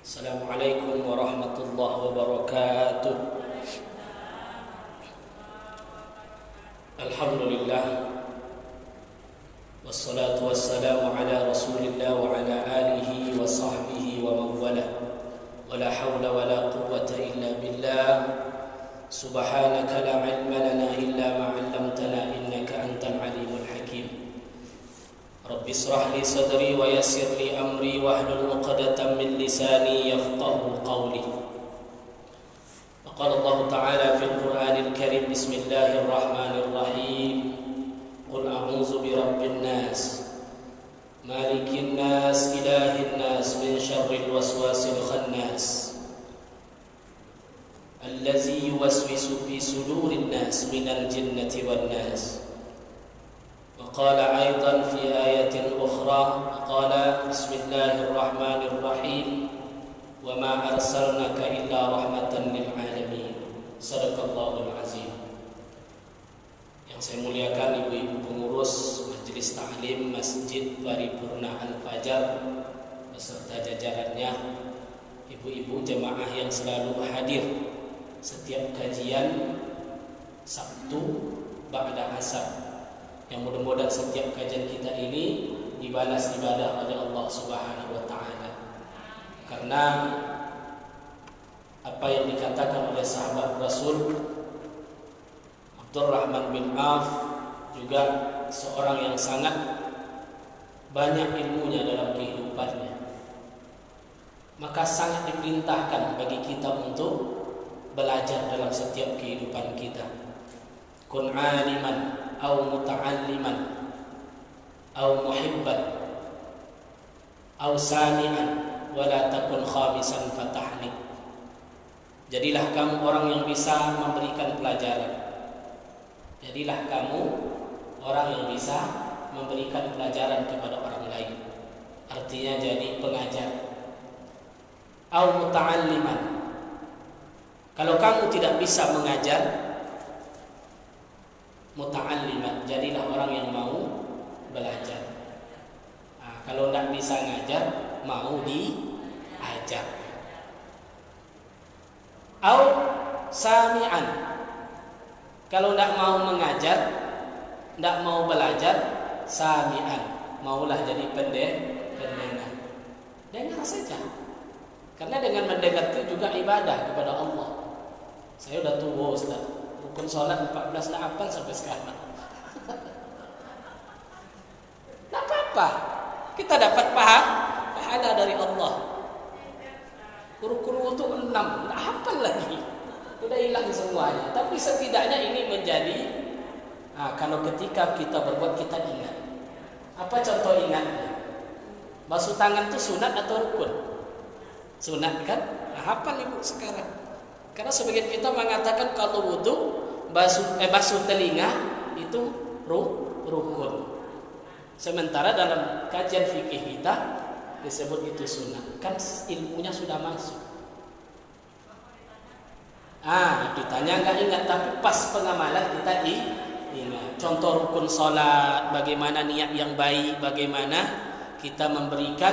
Assalamualaikum warahmatullahi wabarakatuh. Alhamdulillah, wassalatu wassalamu ala rasulillah wa ala alihi wa sahbihi wa mawala. Wala hawla wala quwwata illa billah. Subhanaka la ilma lana illa ma 'allamtana innaka antal alimul hakim. Rabbi israh li sadri wa yassir li amri wahlul 'uqdatam min lisani yafqahu qawli. Qala Allah Ta'ala fil Qur'anil Karim, Bismillahirrahmanirrahim. Qul a'udzu birabbin nas, malikin nas, ilahin nas, min syarril waswasil khannas, allazi yuwaswisu fi sudurin nas minal jinnati wan nas. وقال أيضا في آية أخرى قال بسم الله الرحمن الرحيم وما أرسلناك إلا رحمة للعالمين. صدق الله العظيم. Yang saya muliakan ibu-ibu pengurus Majelis Ta'lim Masjid Paripurna Al-Fajar beserta jajarannya, ibu-ibu jemaah yang selalu hadir setiap kajian Sabtu ba'da asar, yang mudah-mudahan setiap kajian kita ini dibalas ibadah oleh Allah Subhanahu wa taala. Karena apa yang dikatakan oleh sahabat Rasul Abdurrahman bin Auf, juga seorang yang sangat banyak ilmunya dalam kehidupannya, maka sangat diperintahkan bagi kita untuk belajar dalam setiap kehidupan kita. Kun aliman أو متعلما أو محبا أو سامعا ولا تكن خامسا فتحلك. Jadilah kamu orang yang bisa memberikan pelajaran. Jadilah kamu orang yang bisa memberikan pelajaran kepada orang lain. Artinya jadi pengajar. Au muta'alliman. Kalau kamu tidak bisa mengajar, muta'alliman, jadilah orang yang mau belajar. Kalau tidak bisa ngajar, mau diajar. Au sami'an, kalau tidak mau mengajar, tidak mau belajar, sami'an, maulah jadi pendengar. Dengar saja, karena dengan mendengar itu juga ibadah kepada Allah. Saya udah tua, Ustaz. Rukun sholat 14 nak hafal sampai sekarang. Tak apa-apa, kita dapat pahala dari Allah. Rukun wudu 6 nak hafal lagi, udah hilang semuanya. Tapi setidaknya ini menjadi kalau ketika kita berbuat kita ingat. Apa contoh ingatnya? Basuh tangan itu sunat atau rukun? Sunat kan? Hafal ibu sekarang. Karena sebagian kita mengatakan kalau wudu basuh telinga itu rukun. Sementara dalam kajian fikih kita disebut itu sunnah. Kan ilmunya sudah masuk. Kitanya nggak ingat, tapi pas pengamalan kita ingat. Contoh rukun sholat, bagaimana niat yang baik, bagaimana kita memberikan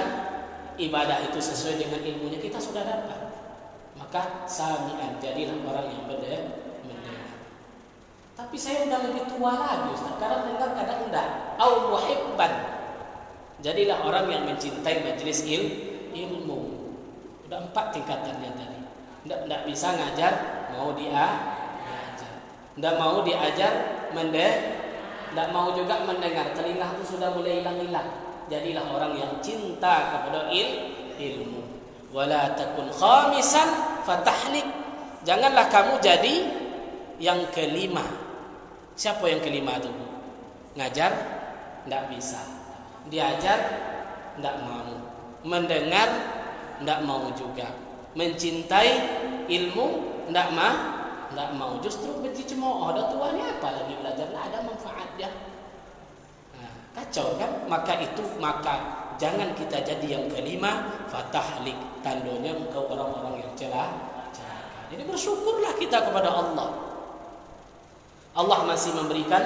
ibadah itu sesuai dengan ilmunya, kita sudah dapat. Maka sami'an, jadilah orang yang mendengar. Tapi saya udah lebih tua lagi, Ustaz. Kadang dengar, kadang enggak. Au muhibban, jadilah orang yang mencintai majelis ilmu. Udah 4 tingkatannya tadi. Enggak bisa ngajar, mau diajar. Enggak mau diajar, enggak mau juga mendengar. Telinga itu sudah mulai hilang-hilang. Jadilah orang yang cinta kepada ilmu. Wala takun khamisan fatahlik, janganlah kamu jadi yang kelima. Siapa yang kelima itu? Ngajar enggak bisa, diajar enggak mau, mendengar enggak mau juga, mencintai ilmu enggak mau, justru benci cemooh. Ada tuanya apa lagi belajar, enggak ada manfaatnya. Kacau kan? Maka jangan kita jadi yang kelima, fatahlik, tandanya engkau orang-orang yang celaka. Jadi bersyukurlah kita kepada Allah. Allah masih memberikan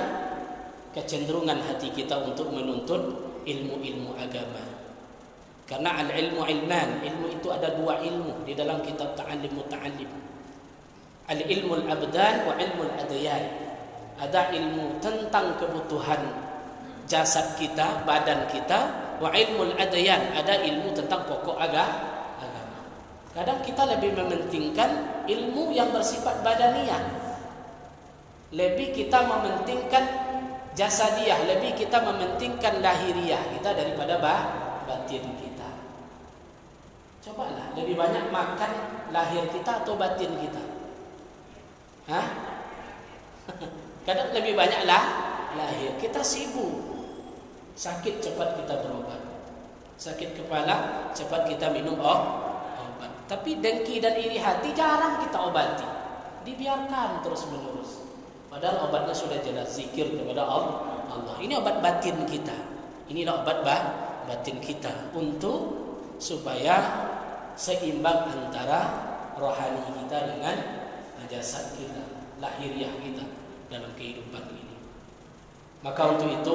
kecenderungan hati kita untuk menuntut ilmu-ilmu agama. Karena al-ilmu ilman, ilmu itu ada dua ilmu di dalam kitab Ta'allim Muta'allim. Al-ilmu al-abdan wa ilmu al-adyan. Ada ilmu tentang kebutuhan jasad kita, badan kita, wa ilmu al-adyan, ada ilmu tentang pokok agama. Kadang kita lebih mementingkan ilmu yang bersifat badaniyah. Lebih kita mementingkan jasadiyah, lebih kita mementingkan lahiriah kita daripada batin kita. Cobalah, lebih banyak makan lahir kita atau batin kita? Hah? Kadang lebih banyaklah lahir. Kita sibuk. Sakit cepat kita berobat. Sakit kepala cepat kita minum obat. Tapi dengki dan iri hati jarang kita obati. Dibiarkan terus menerus. Padahal obatnya sudah jelas, zikir kepada Allah. Ini obat batin kita. Inilah obat batin kita untuk supaya seimbang antara rohani kita dengan jasad kita, lahiriah kita dalam kehidupan ini. Maka untuk itu,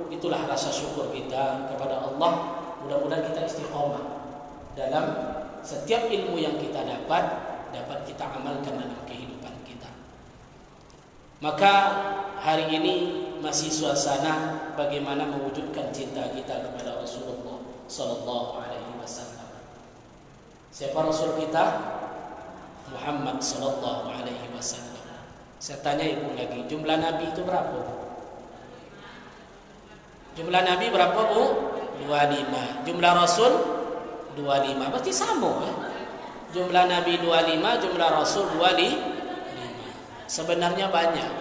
itulah rasa syukur kita kepada Allah. Mudah-mudahan kita istiqomah dalam setiap ilmu yang kita dapat kita amalkan dalam kehidupan kita. Maka hari ini masih suasana bagaimana mewujudkan cinta kita kepada Rasulullah sallallahu alaihi wasallam. Siapa Rasul kita? Muhammad sallallahu alaihi wasallam. Saya tanya ibu lagi, jumlah nabi itu berapa? Jumlah nabi berapa, Bu? 25. Jumlah rasul 25. Berarti sama ya? Jumlah nabi 25, jumlah rasul 25. Sebenarnya banyak.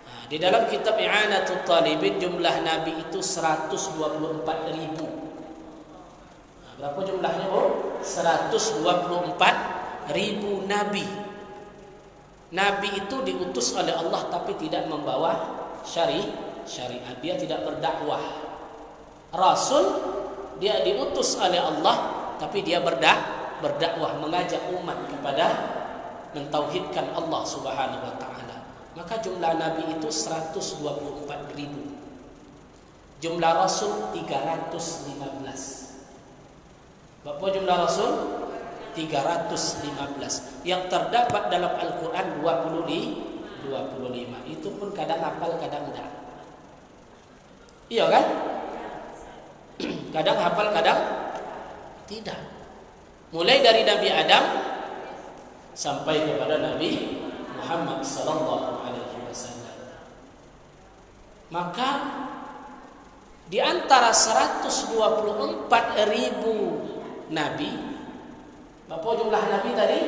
Nah, di dalam kitab I'anatul Talibin jumlah nabi itu 124.000. Nah, berapa jumlahnya, Bu? 124.000 nabi. Nabi itu diutus oleh Allah tapi tidak membawa syariat. Dia tidak berdakwah. Rasul dia diutus oleh Allah tapi dia berdakwah, mengajak umat kepada mentauhidkan Allah Subhanahu wa taala. Maka jumlah nabi itu 124.000. Jumlah rasul 315. Berapa jumlah rasul? 315. Yang terdapat dalam Al-Qur'an 25. Itu pun kadang hafal, kadang enggak. Iya kan? Kadang hafal, kadang tidak. Mulai dari Nabi Adam sampai kepada Nabi Muhammad sallallahu alaihi wasallam. Maka di antara 124.000 nabi, berapa jumlah nabi tadi?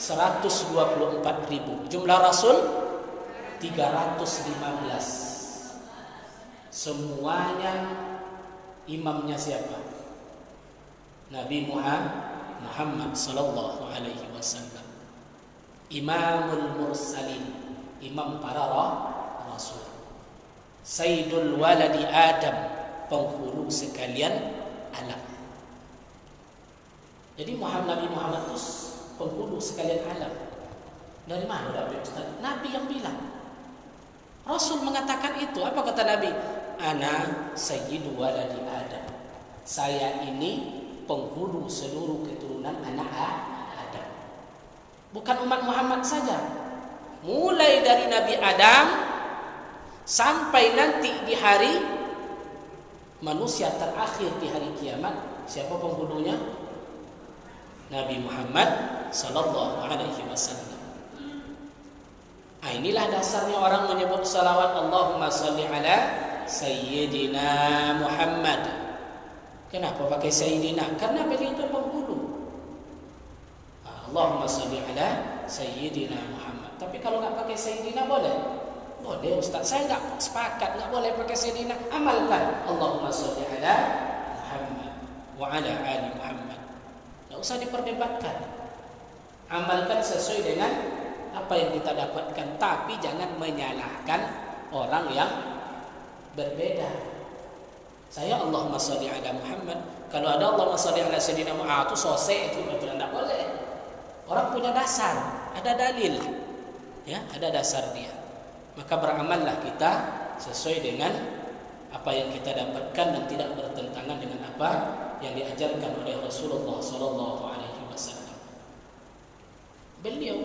124.000. Jumlah rasul 315. Semuanya imamnya siapa? Nabi Muhammad sallallahu alaihi wasallam. Imamul mursalin, imam para rasul. Sayyidul waladi Adam, penghulu sekalian alam. Jadi Nabi Muhammad itu penghulu sekalian alam. Dari mana dapat Ustaz? Nabi yang bilang. Rasul mengatakan itu. Apa kata Nabi? Ana sayyidu waladi Adam. Saya ini penghulu seluruh keturunan anak Adam. Bukan umat Muhammad saja. Mulai dari Nabi Adam sampai nanti di hari manusia terakhir di hari kiamat, siapa penghulunya? Nabi Muhammad sallallahu alaihi wasallam. Inilah dasarnya orang menyebut salawat Allahumma salli ala Sayyidina Muhammad. Kenapa pakai Sayyidina? Karena beliau itu penghulu. Allahumma salli ala Sayyidina Muhammad. Tapi kalau nggak pakai Sayyidina boleh? Boleh Ustaz. Saya nggak sepakat, nggak boleh pakai Sayyidina. Amalkan Allahumma salli ala Muhammad wa ala ali Muhammad. Nggak usah diperdebatkan. Amalkan sesuai dengan apa yang kita dapatkan, tapi jangan menyalahkan orang yang berbeda. Saya Allahumma sholli ala Muhammad. Kalau ada Allahumma sholli ala Sayyidina Muhammad itu selesai, itu betul tidak boleh. Orang punya dasar, ada dalil, ya, ada dasar dia. Maka beramallah kita sesuai dengan apa yang kita dapatkan dan tidak bertentangan dengan apa yang diajarkan oleh Rasulullah sallallahu alaihi wasallam. Beliau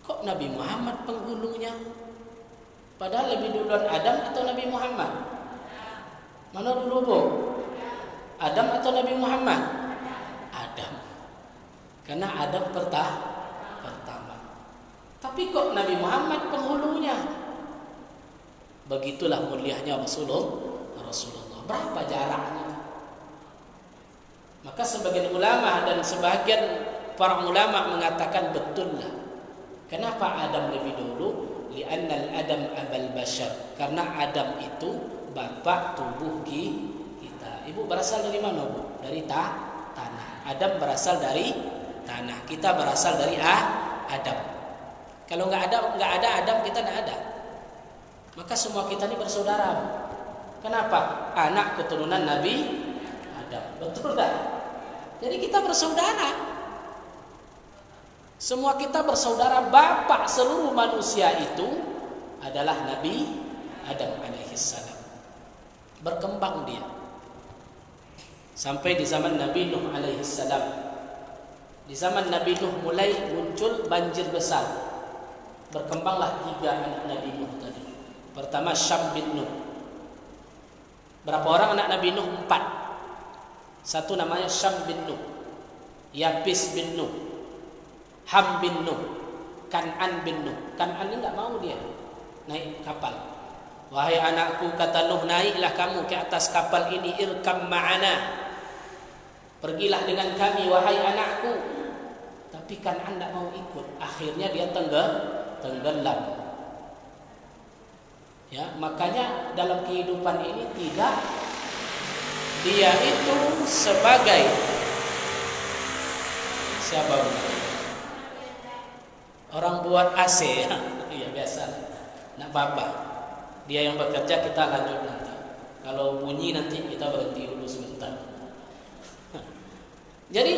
kok Nabi Muhammad penghulunya? Padahal lebih duluan Adam atau Nabi Muhammad? Mana dulu, Bu? Adam atau Nabi Muhammad? Adam. Karena Adam pertama. Tapi kok Nabi Muhammad penghulunya? Begitulah mulianya Rasulullah. Berapa jaraknya? Maka sebagian ulama dan sebagian para ulama mengatakan betullah. Kenapa Adam lebih dulu? Li'annal Adam abal bashar. Karena Adam itu bapak tubuh kita. Ibu berasal dari mana, Bu? Dari tanah. Adam berasal dari tanah. Kita berasal dari Adam. Kalau nggak ada Adam, kita nggak ada. Maka semua kita ini bersaudara. Kenapa? Anak keturunan Nabi Adam. Betul tak? Jadi kita bersaudara. Semua kita bersaudara. Bapak seluruh manusia itu adalah Nabi Adam alaihissalam. Berkembang dia sampai di zaman Nabi Nuh alaihissalam. Di zaman Nabi Nuh mulai muncul banjir besar. Berkembanglah 3 anak Nabi Nuh tadi. Pertama Syam bin Nuh. Berapa orang anak Nabi Nuh? 4. Satu namanya Syam bin Nuh, Yapis bin Nuh, Ham bin Nuh, Kan'an bin Nuh. Kan'an ini enggak mau dia naik kapal. Wahai anakku, kata Nuh, naiklah kamu ke atas kapal ini, irkam ma'ana. Pergilah dengan kami wahai anakku. Tapi Kan'an enggak mau ikut. Akhirnya dia tenggelam. Ya, makanya dalam kehidupan ini tidak, dia itu sebagai siapa? Orang buat AC ya. Iya biasa. Nak apa? Dia yang bekerja, kita lanjut nanti. Kalau bunyi nanti kita berhenti dulu sebentar. Jadi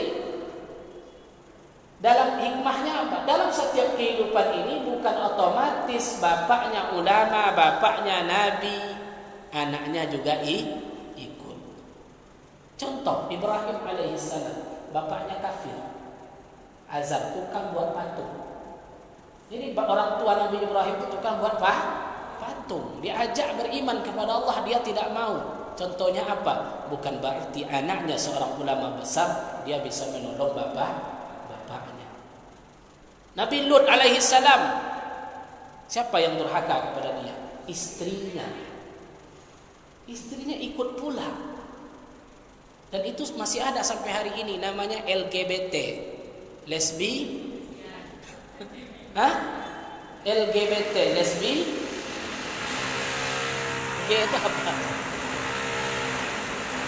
dalam hikmahnya apa? Dalam setiap kehidupan ini bukan otomatis bapaknya ulama, bapaknya nabi, anaknya juga ikut. Contoh Ibrahim alaihissalam, bapaknya kafir, azab, tukang buat patung. Jadi orang tua Nabi Ibrahim itu tukang buat patung. Diajak beriman kepada Allah, dia tidak mau. Contohnya apa? Bukan berarti anaknya seorang ulama besar dia bisa menolong bapaknya. Nabi Lut alaihi salam, siapa yang durhaka kepada dia? Istrinya. Istrinya ikut pula. Dan itu masih ada sampai hari ini, namanya LGBT. Lesbi? Hah? LGBT, lesbi? G itu apa?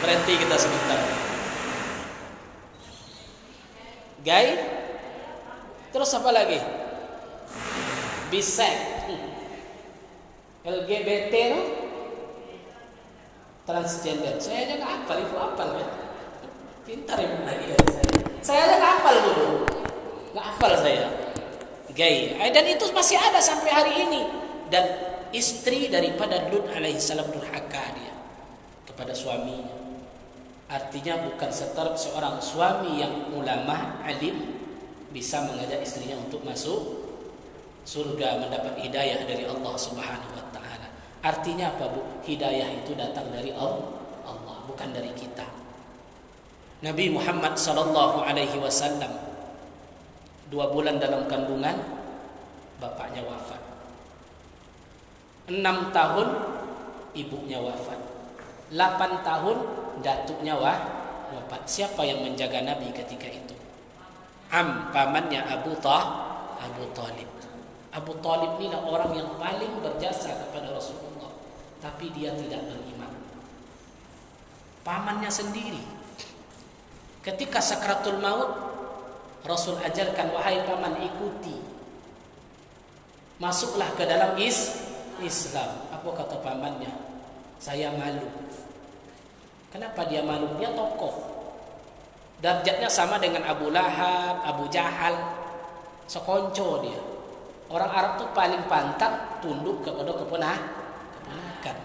Berhenti kita sebentar. Gay? Terus apa lagi? Bisek. LGBT no? Transgender. Saya aja nggak hafal, ibu hafal ya. Pintar ibu lagi dari saya. Saya aja nggak hafal dulu. Nggak hafal saya. Gay. Dan itu masih ada sampai hari ini. Dan istri daripada Lut alaihissalam durhaka dia kepada suaminya. Artinya bukan seorang suami yang ulama, alim, bisa mengajak istrinya untuk masuk surga, mendapat hidayah dari Allah Subhanahu wa taala. Artinya apa, Bu? Hidayah itu datang dari Allah, bukan dari kita. Nabi Muhammad sallallahu alaihi wasallam 2 bulan dalam kandungan bapaknya wafat. 6 tahun ibunya wafat. 8 tahun datuknya wafat. Siapa yang menjaga Nabi ketika itu? Pamannya Abu Talib. Abu Talib ini orang yang paling berjasa kepada Rasulullah, tapi dia tidak beriman. Pamannya sendiri. Ketika sakratul maut, Rasul ajarkan, wahai paman, ikuti. Masuklah ke dalam Islam. Apa kata pamannya? Saya malu. Kenapa dia malu? Dia tokoh. Darjatnya sama dengan Abu Lahab, Abu Jahal, sekonco dia. Orang Arab tuh paling pantang tunduk kepada keponakan.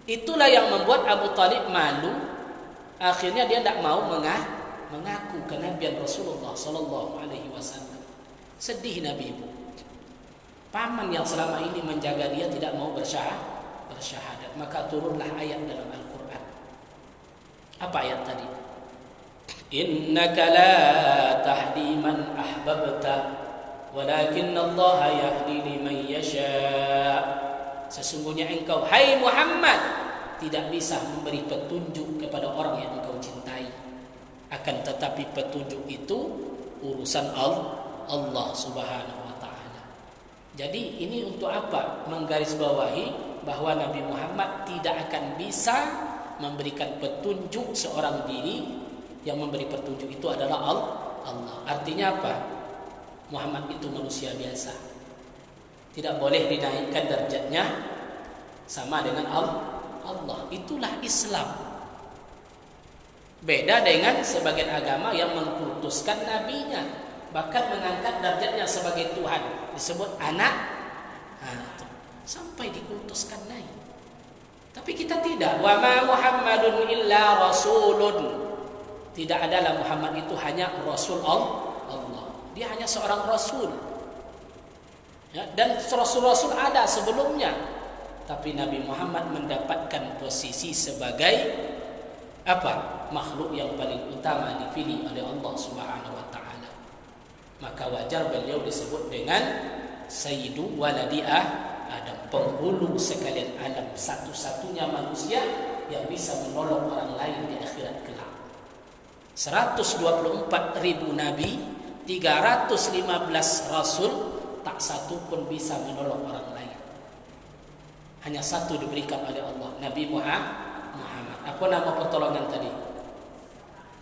Itulah yang membuat Abu Talib malu. Akhirnya dia tidak mau mengaku kenabian Rasulullah sallallahu alaihi wasallam. Sedih Nabi ibu. Paman yang selama ini menjaga dia tidak mau bersyahadat. Maka turunlah ayat dalam Al-Quran. Apa ayat tadi? Innaka la tahdi man ahbabta walakinna Allah yahdi liman yasha. Sesungguhnya engkau, hai Muhammad, tidak bisa memberi petunjuk kepada orang yang engkau cintai. Akan tetapi petunjuk itu urusan Allah Subhanahu wa ta'ala. Jadi ini untuk apa? Menggarisbawahi bahwa Nabi Muhammad tidak akan bisa memberikan petunjuk seorang diri. Yang memberi petunjuk itu adalah Allah. Artinya apa? Muhammad itu manusia biasa, tidak boleh dinaikkan derajatnya sama dengan Allah. Itulah Islam. Beda dengan sebagian agama yang mengkultuskan nabinya, bahkan mengangkat derajatnya sebagai Tuhan, disebut anak. Sampai dikultuskan naik. Tapi kita tidak. Wa ma Muhammadun illa rasulun. Tidak adalah Muhammad itu hanya Rasul Allah. Dia hanya seorang Rasul. Ya, dan Rasul-Rasul ada sebelumnya. Tapi Nabi Muhammad mendapatkan posisi sebagai apa? Makhluk yang paling utama dipilih oleh Allah Subhanahu wa ta'ala. Maka wajar beliau disebut dengan Sayyidu Waladi Adam, penghulu sekalian alam, satu-satunya manusia yang bisa menolong orang lain di akhirat kelak. 124.000 nabi, 315 rasul, tak satu pun bisa menolong orang lain. Hanya satu diberikan oleh Allah, Nabi Muhammad. Apa nama pertolongan tadi?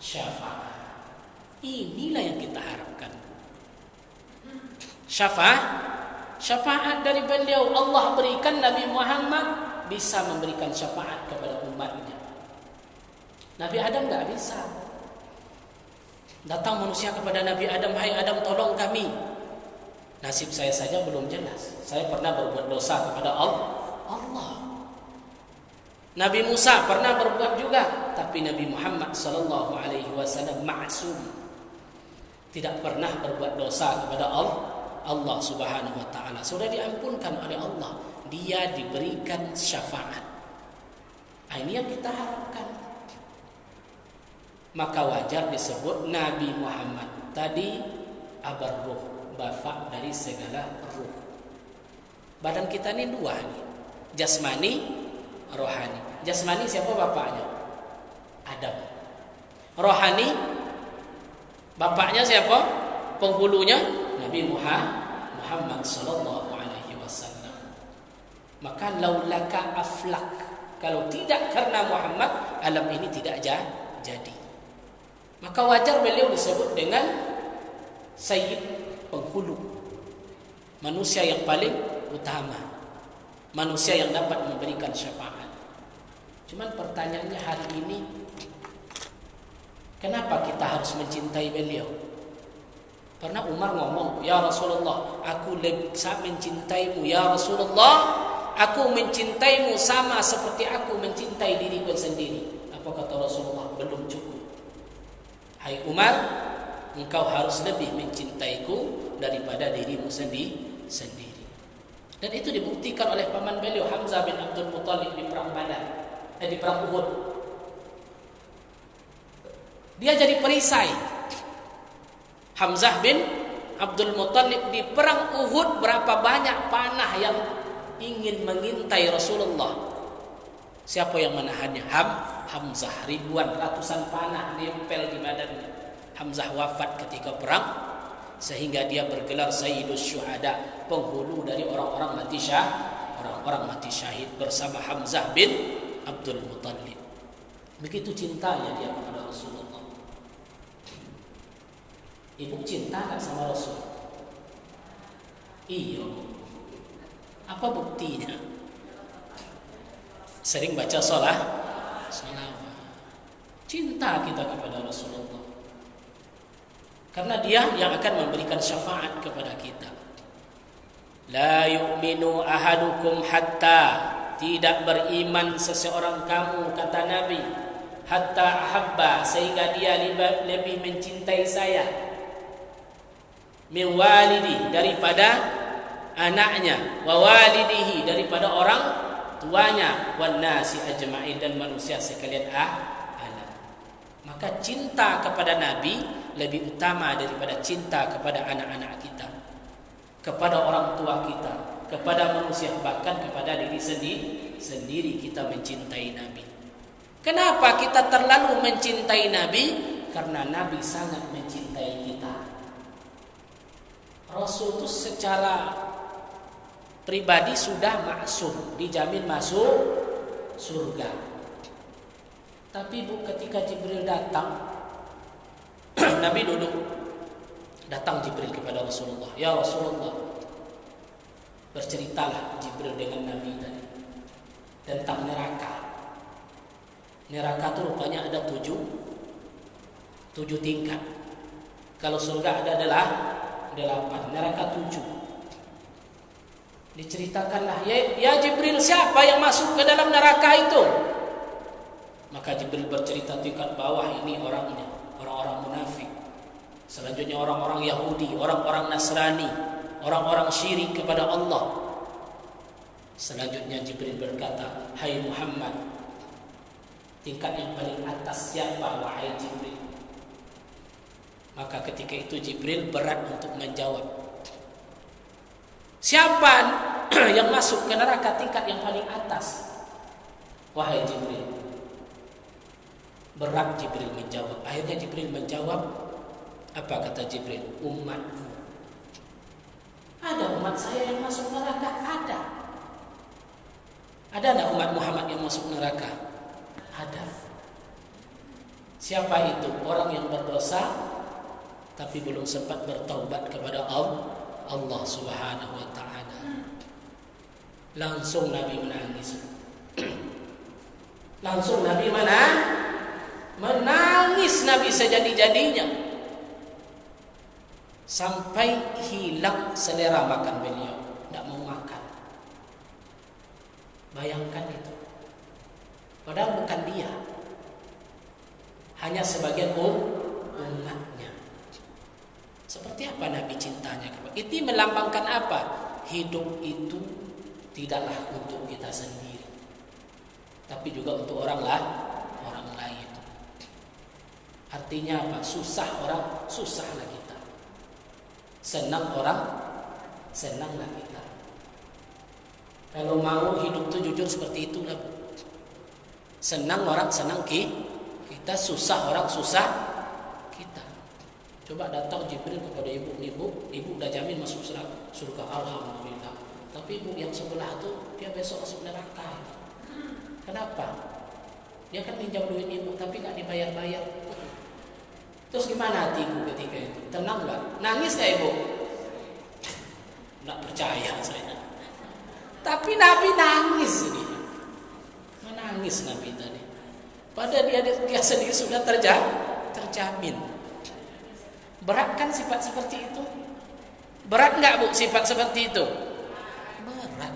Syafaat. Inilah yang kita harapkan. Syafaat dari beliau. Allah berikan Nabi Muhammad bisa memberikan syafaat kepada umatnya. Nabi Adam tidak bisa. Datang manusia kepada Nabi Adam, hai Adam, tolong kami. Nasib saya saja belum jelas. Saya pernah berbuat dosa kepada Allah. Nabi Musa pernah berbuat juga, tapi Nabi Muhammad sallallahu alaihi wasallam ma'sum. Tidak pernah berbuat dosa kepada Allah Subhanahu wa taala. Sudah diampunkan oleh Allah. Dia diberikan syafaat. Ini yang kita harapkan. Maka wajar disebut Nabi Muhammad tadi abar ruh, bapak dari segala ruh. Badan kita ini dua nih, jasmani, rohani. Jasmani siapa bapaknya? Adam. Rohani bapaknya siapa? Penghulunya Nabi Muhammad sallallahu alaihi wasallam. Maka laulaka aflak, kalau tidak karena Muhammad, alam ini tidak jadi. Maka wajar beliau disebut dengan Sayyid, penghulu, manusia yang paling utama, manusia yang dapat memberikan syafaat. Cuman pertanyaannya hari ini, kenapa kita harus mencintai beliau? Pernah Umar ngomong, ya Rasulullah, aku lebih mencintaimu, ya Rasulullah, aku mencintaimu sama seperti aku mencintai diriku sendiri. Apa kata Rasulullah? Belum cukup. Hai Umar, engkau harus lebih mencintaiku daripada dirimu sendiri. Dan itu dibuktikan oleh paman beliau Hamzah bin Abdul Muttalib di perang Badar, di perang Uhud. Dia jadi perisai. Hamzah bin Abdul Muttalib di perang Uhud, berapa banyak panah yang ingin mengintai Rasulullah. Siapa yang menahannya? Hamzah. Ribuan, ratusan panah nempel di badannya. Hamzah wafat ketika perang, sehingga dia bergelar Sayyidus Syuhada, penghulu dari orang-orang mati syahid bersama Hamzah bin Abdul Muttalib. Begitu cintanya dia kepada Rasulullah. Ibu cinta tak sama Rasul? Iya. Apa buktinya? Sering baca salawat. Cinta kita kepada Rasulullah. Karena dia yang akan memberikan syafaat kepada kita. La yu'minu ahadukum hatta tidak beriman seseorang kamu, kata Nabi, hatta ahabba, sehingga dia lebih mencintai saya, min walidi, daripada anaknya, wa walidihi, daripada orang tuanya, wan nasi ajma'in, dan manusia sekalian anak. Maka cinta kepada Nabi lebih utama daripada cinta kepada anak-anak kita, kepada orang tua kita, kepada manusia, bahkan kepada diri sendiri kita mencintai Nabi. Kenapa kita terlalu mencintai Nabi? Karena Nabi sangat mencintai kita. Rasul itu secara pribadi sudah maksum, dijamin masuk surga. Tapi Bu, ketika Jibril datang, Nabi duduk, datang Jibril kepada Rasulullah. Ya Rasulullah, berceritalah Jibril dengan Nabi tadi tentang neraka. Neraka itu rupanya ada tujuh tingkat. Kalau surga ada adalah 8, neraka 7. Diceritakanlah, ya Jibril, siapa yang masuk ke dalam neraka itu? Maka Jibril bercerita tingkat bawah ini orangnya, orang-orang munafik. Selanjutnya orang-orang Yahudi, orang-orang Nasrani, orang-orang syirik kepada Allah. Selanjutnya Jibril berkata, hai Muhammad, tingkat yang paling atas siapa, wahai Jibril? Maka ketika itu Jibril berat untuk menjawab, siapa yang masuk ke neraka tingkat yang paling atas, wahai Jibril? Berat Jibril menjawab. Akhirnya Jibril menjawab, apa kata Jibril? Umatku. Ada umat saya yang masuk neraka? Ada. Ada enggak umat Muhammad yang masuk neraka? Ada. Siapa itu? Orang yang berdosa tapi belum sempat bertaubat kepada Allah Subhanahu wa taala. Langsung Nabi menangis. Langsung Nabi menangis Nabi sejadi-jadinya, sampai hilang selera makan beliau, tidak mau makan. Bayangkan itu. Padahal bukan dia, hanya sebagian umatnya. Seperti apa Nabi cintanya kepada kita? Ini melambangkan apa? Hidup itu tidaklah untuk kita sendiri, tapi juga untuk orang lain. Artinya apa? Susah orang, susahlah kita. Senang orang, senanglah kita. Kalau mau hidup itu jujur seperti itulah, Bu. Senang orang, senang kita. Susah orang, susah kita. Coba datang Jibril kepada ibu udah jamin masuk surga, alhamdulillah. Tapi ibu yang sebelah tuh dia besok masuk neraka. Kenapa? Dia kan pinjam duit ibu tapi gak dibayar-bayar. Terus gimana hati ibu ketika itu? Tenang gak? Nangis gak ibu? Gak percaya saya. Tapi Nabi nangis ini. Menangis Nabi tadi. Padahal dia sendiri sudah terjamin. Berat kan sifat seperti itu? Berat gak Bu sifat seperti itu? Berat.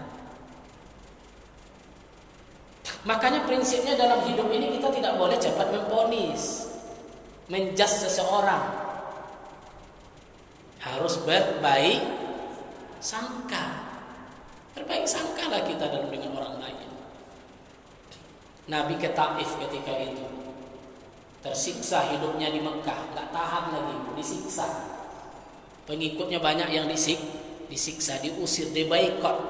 Makanya prinsipnya dalam hidup ini kita tidak boleh cepat memvonis, menjudge seseorang. Harus berbaik sangka. Berbaik sangkalah kita dalam dengan orang lain. Nabi ke Taif ketika itu tersiksa hidupnya di Mekah, enggak tahan lagi, disiksa. Pengikutnya banyak yang disiksa, diusir, dibaikot.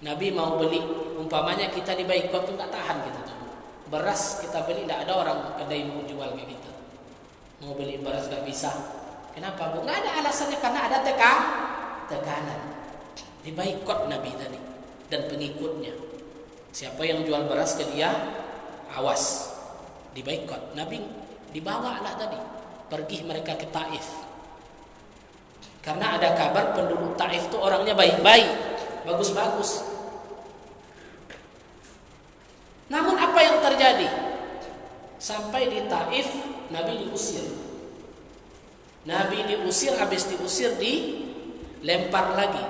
Nabi mau beli, umpamanya kita dibaikot tuh enggak tahan kita tuh. Beras kita beli, enggak ada orang kedai mau jual ke kita. Mau beli beras enggak bisa. Kenapa, Bu? Enggak ada alasannya, karena ada tekanan. Dibaikot Nabi tadi dan pengikutnya. Siapa yang jual beras ke dia, awas, dibaikot. Nabi dibawalah tadi, pergi mereka ke Taif. Karena ada kabar penduduk Taif itu orangnya baik-baik, bagus-bagus. Namun apa yang terjadi? Sampai di Taif Nabi diusir. Nabi diusir, habis diusir dilempar lagi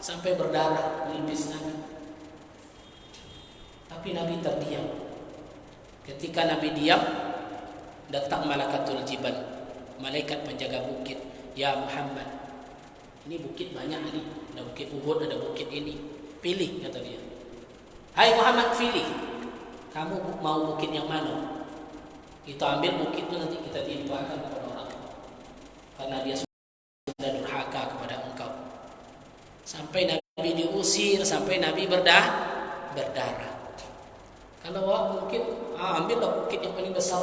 sampai berdarah melipis Nabi. Tapi Nabi terdiam. Ketika Nabi diam, datang malakatul jibal, malaikat penjaga bukit. Ya Muhammad, ini bukit banyak ini. Ada bukit Uhud, ada bukit ini. Pilih, kata dia. Hai Muhammad, pilih. Kamu mau bukit yang mana? Kita ambil bukit itu, nanti kita timpakan kepada orang. Karena dia sudah durhaka kepada engkau. Sampai Nabi diusir, sampai Nabi berdarah. Kalau mungkin ambillah bukit yang paling besar,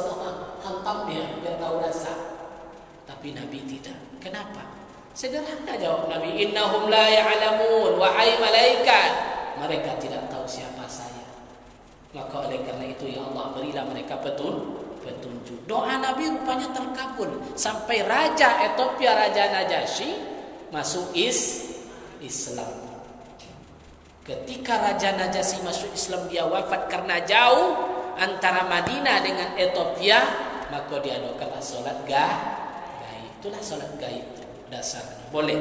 hantam dia biar tahu rasa. Tapi Nabi tidak. Kenapa? Sederhana jawab Nabi, innahum la ya'lamun, wahai malaikat, mereka tidak tahu siapa saya. Maka oleh karena itu ya Allah, berilah mereka petunjuk. Doa Nabi rupanya terkabul sampai Raja Ethiopia, Raja Najasyi masuk Islam. Ketika Raja Najasyi masuk Islam, dia wafat karena jauh antara Madinah dengan Ethiopia, maka dia doakanlah salat gaib. Itulah salat gaib dasarnya. Boleh.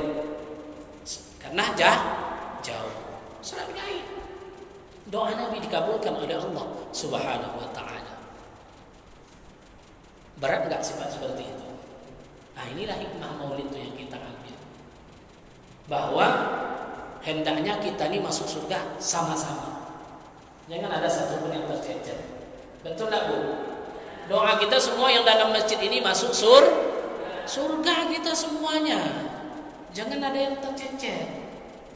Karena jauh. Salat gaib. Doa Nabi dikabulkan oleh Allah Subhanahu wa taala. Berat enggak sifat seperti itu? Nah, inilah hikmah Maulid itu yang kita ambil. Bahwa hendaknya kita ini masuk surga sama-sama. Jangan ada satu pun yang tercecer. Betul tak Bu? Doa kita semua yang dalam masjid ini masuk surga kita semuanya. Jangan ada yang tercecer.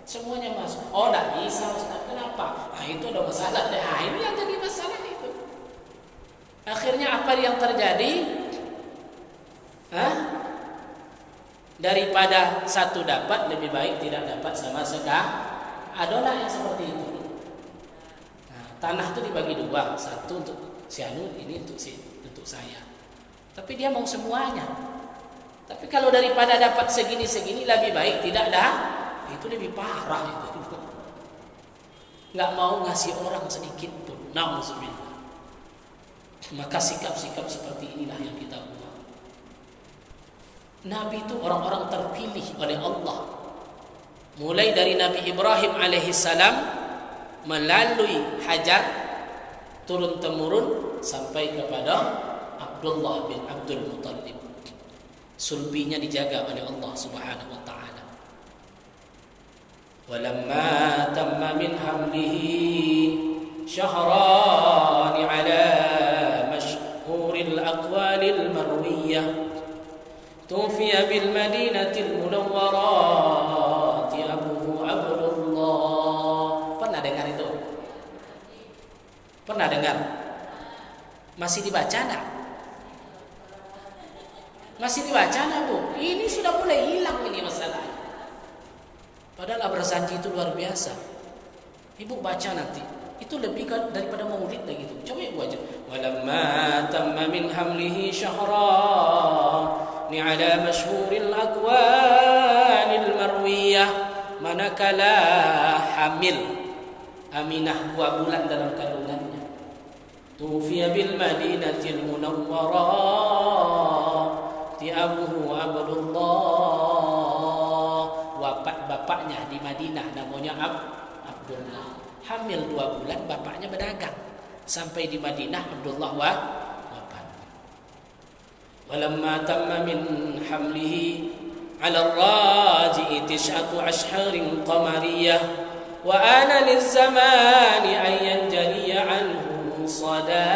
Semuanya masuk. Oh, tak bisa Ustaz. Kenapa? Nah, itu ada masalah. Nah, ini yang jadi masalah itu. Akhirnya apa yang terjadi? Daripada satu dapat, lebih baik tidak dapat sama sekali. Adalah yang seperti itu. Nah, tanah itu dibagi dua. Satu untuk si Anu, ini untuk saya. Tapi dia mau semuanya. Tapi kalau daripada dapat segini-segini, lebih baik tidak dah. Itu lebih parah itu. Nggak mau ngasih orang sedikit pun. Na'udzubillah. Maka sikap-sikap seperti inilah yang kita buat. Nabi itu orang-orang terpilih oleh Allah. Mulai dari Nabi Ibrahim alaihissalam melalui Hajar turun-temurun sampai kepada Abdullah bin Abdul Muttalib. Sulbinya dijaga oleh Allah Subhanahu wa taala. Walamma tamma min hamlihi shahran ala mashhuril aqwalil marwiyah tufiya bil madinatil munawwarati abuhu Abdullah. Pernah dengar itu? Pernah dengar? Masih dibaca enggak? Masih dibaca enggak, Bu? Ini sudah mulai hilang ini masalahnya. Padahal berjanji itu luar biasa. Ibu baca nanti. Itu lebih daripada maulid lagi itu. Coba ibu aja. Walamma tamma min hamlihi syahran ala masyhuril aqwalil marwiyah. Manakala hamil Aminah 2 bulan dalam kandungannya. Tufiya bil madinatil munawwarati abuhu Abdullah. Wafat bapaknya di Madinah, namanya Abdullah. Hamil 2 bulan, bapaknya berdagang. Sampai di Madinah Abdullah wafat. Walamma tamma min hamlihi ala ar-raji'i 9 ashharin qamariyah wa ana liz-zamani an yanjaliya anhu sada.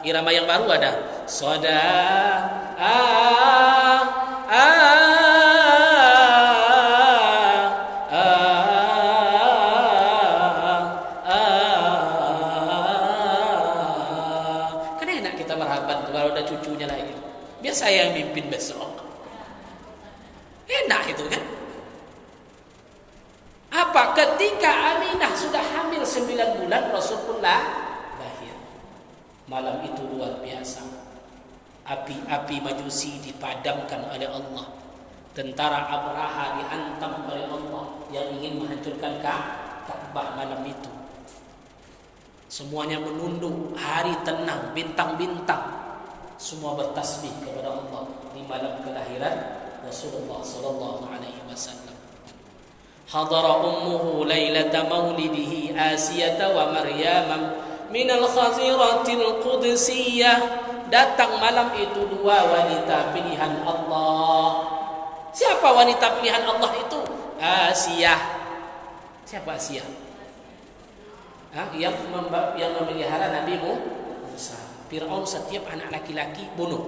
Irama yang baru ada sada cucunya lagi. Biar saya yang mimpin besok. Enak itu kan? Apa? Ketika Aminah sudah hamil 9 bulan, Rasulullah lahir. Malam itu luar biasa. Api-api Majusi dipadamkan oleh Allah. Tentara Abraha dihantam oleh Allah yang ingin menghancurkan Ka'bah malam itu. Semuanya menunduk, hari tenang, bintang-bintang. Semua bertasbih kepada Allah di malam kelahiran Rasulullah sallallahu alaihi wasallam. Hadara ummuhu lailata maulidihi Asiyata wa Maryam minal khaziratil qudsiyah. Datang malam itu dua wanita pilihan Allah. Siapa wanita pilihan Allah itu? Asiyah. Siapa Asiyah? Yang memelihara Nabi Musa. Fir'aun setiap anak laki-laki bunuh.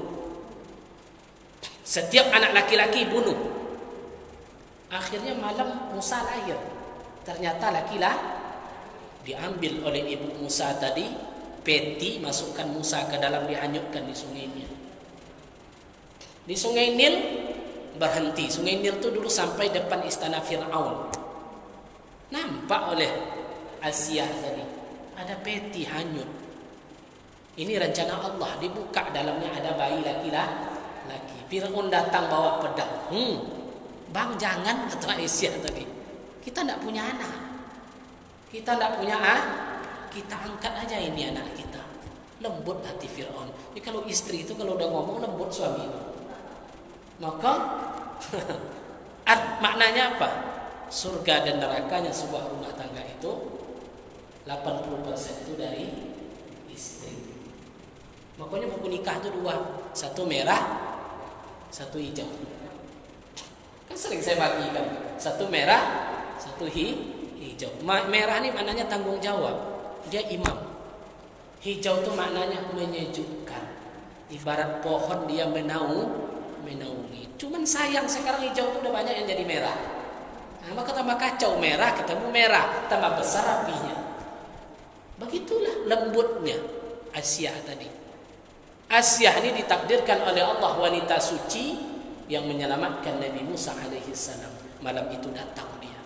Setiap anak laki-laki bunuh. Akhirnya malam Musa lahir. Ternyata laki-laki diambil oleh ibu Musa tadi, peti, masukkan Musa ke dalam, dihanyutkan di sungai Nil. Di sungai Nil berhenti. Sungai Nil itu dulu sampai depan istana Fir'aun. Nampak oleh Asiyah tadi, ada peti hanyut. Ini rencana Allah, dibuka dalamnya ada bayi laki-laki. Fir'aun datang bawa pedang. Bang, jangan, kata Asiyah tadi. Kita tidak punya anak. Kita angkat aja ini anak kita. Lembut hati Fir'aun. Jadi kalau istri itu kalau udah ngomong lembut suami itu. Maka maknanya apa? Surga dan nerakanya sebuah rumah tangga itu 80% itu dari istri. Makanya buku nikah itu dua, satu merah, satu hijau. Kan sering saya bagikan, satu merah, satu hijau. Merah ini maknanya tanggung jawab, dia imam. Hijau itu maknanya menyejukkan. Ibarat pohon dia menaungi. Cuman sayang sekarang hijau itu udah banyak yang jadi merah. Maka tambah kacau, merah ketemu merah, tambah besar apinya. Begitulah lembutnya Asiyah tadi. Asiyah ini ditakdirkan oleh Allah wanita suci yang menyelamatkan Nabi Musa alaihi salam. Malam itu datang dia.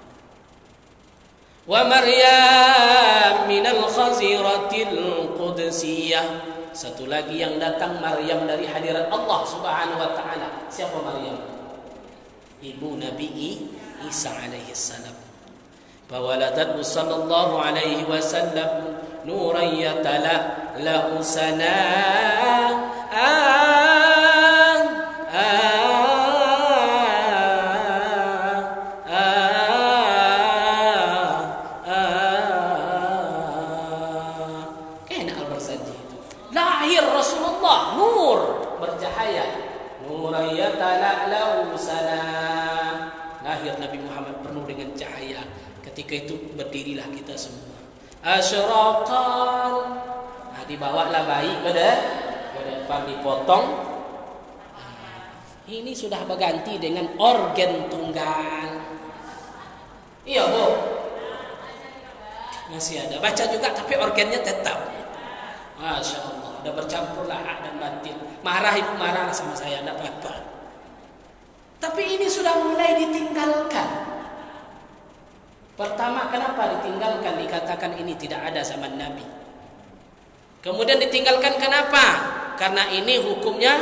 Wa Maryam minal khaziratil qudsiyah. Satu lagi yang datang Maryam dari hadirat Allah Subhanahu wa taala. Siapa Maryam? Ibu Nabi Isa alaihi salam. Fawaladathu sallallahu alaihi wasallam nuran yatala la usana Ketika itu berdirilah kita semua. Asyraqan. Dibawalah bayi ke depan, dipotong. Ini sudah berganti dengan organ tunggal. Iya, Bu. Masih ada. Baca juga tapi organnya tetap. Masya Allah. Udah bercampurlah hak dan batin. Marah ibu, marah sama saya, tidak apa-apa. Tapi ini sudah mulai ditinggalkan. Pertama, kenapa ditinggalkan? Dikatakan ini tidak ada zaman Nabi. Kemudian ditinggalkan kenapa? Karena ini hukumnya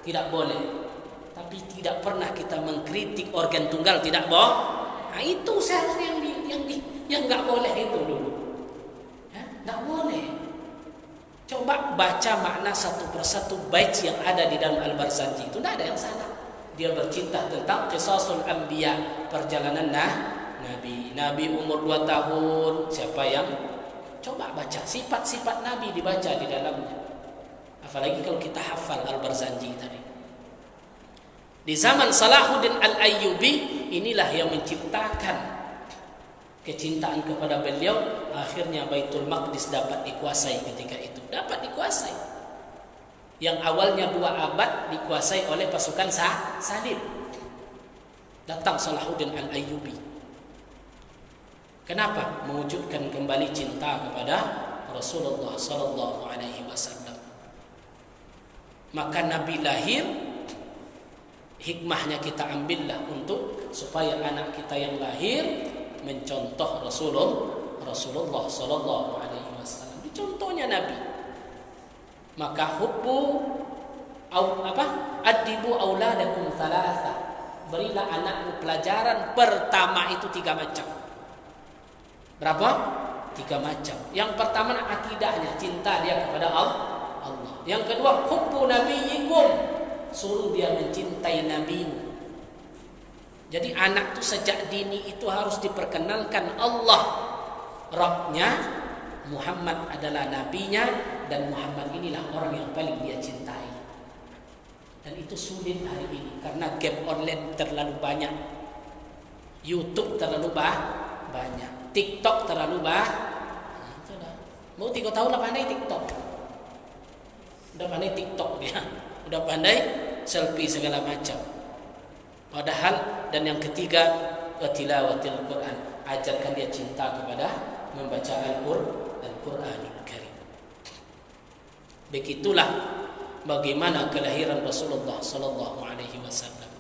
tidak boleh. Tapi tidak pernah kita mengkritik organ tunggal, tidak boh. Nah, itu seharusnya yang nggak boleh itu dulu. Nggak boleh. Coba baca makna satu persatu bait yang ada di dalam Al-Barzanji. Itu tidak ada yang salah. Dia bercerita tentang qisasul anbiya, perjalanan Nabi umur 2 tahun. Siapa yang coba baca sifat-sifat Nabi, dibaca di dalamnya. Apalagi kalau kita hafal Al-Barzanji tadi. Di zaman Salahuddin Al-Ayyubi, inilah yang menciptakan kecintaan kepada beliau. Akhirnya Baitul Maqdis dapat dikuasai ketika itu. Dapat dikuasai. Yang awalnya 2 abad dikuasai oleh pasukan salib. Datang Salahuddin Al-Ayyubi. Kenapa? Mewujudkan kembali cinta kepada Rasulullah sallallahu alaihi wasallam. Maka Nabi lahir, hikmahnya kita ambillah untuk supaya anak kita yang lahir mencontoh Rasulullah sallallahu alaihi wasallam. Contohnya Nabi. Maka adibu auladakum thalatha. Berilah anakmu pelajaran pertama itu 3 macam. Berapa? 3 macam. Yang pertama akidahnya, cinta dia kepada Allah. Yang kedua, hubbu nabiyyikum, suruh dia mencintai nabimu. Jadi anak tuh sejak dini itu harus diperkenalkan Allah Rabbnya, Muhammad adalah nabinya, dan Muhammad inilah orang yang paling dia cintai. Dan itu sulit hari ini karena game online terlalu banyak, YouTube terlalu banyak, TikTok terlalu banyak. Mau 3 tahun lah pandai TikTok, udah pandai TikTok dia, udah pandai selfie segala macam. Padahal, dan yang ketiga, tilawatil Quran, ajarkan dia cinta kepada membaca Al-Quranul Karim. Begitulah bagaimana kelahiran Rasulullah sallallahu alaihi wasallam.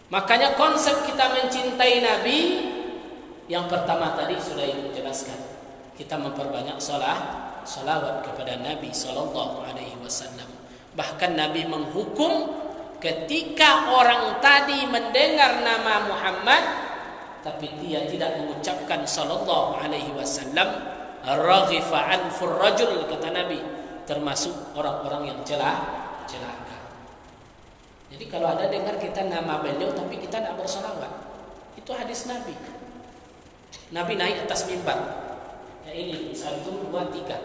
Makanya konsep kita mencintai Nabi, yang pertama tadi sudah Ibu jelaskan, kita memperbanyak salawat kepada Nabi sallallahu alaihi wasallam. Bahkan Nabi menghukum ketika orang tadi mendengar nama Muhammad tapi dia tidak mengucapkan sallallahu alaihi wasallam, raghifa anfur rajul, kata Nabi, termasuk orang-orang yang celaka. Jadi kalau ada dengar kita nama beliau tapi kita tidak bersalawat, itu hadis Nabi. Nabi naik atas mimbar. Ya ini 1, 2, 3.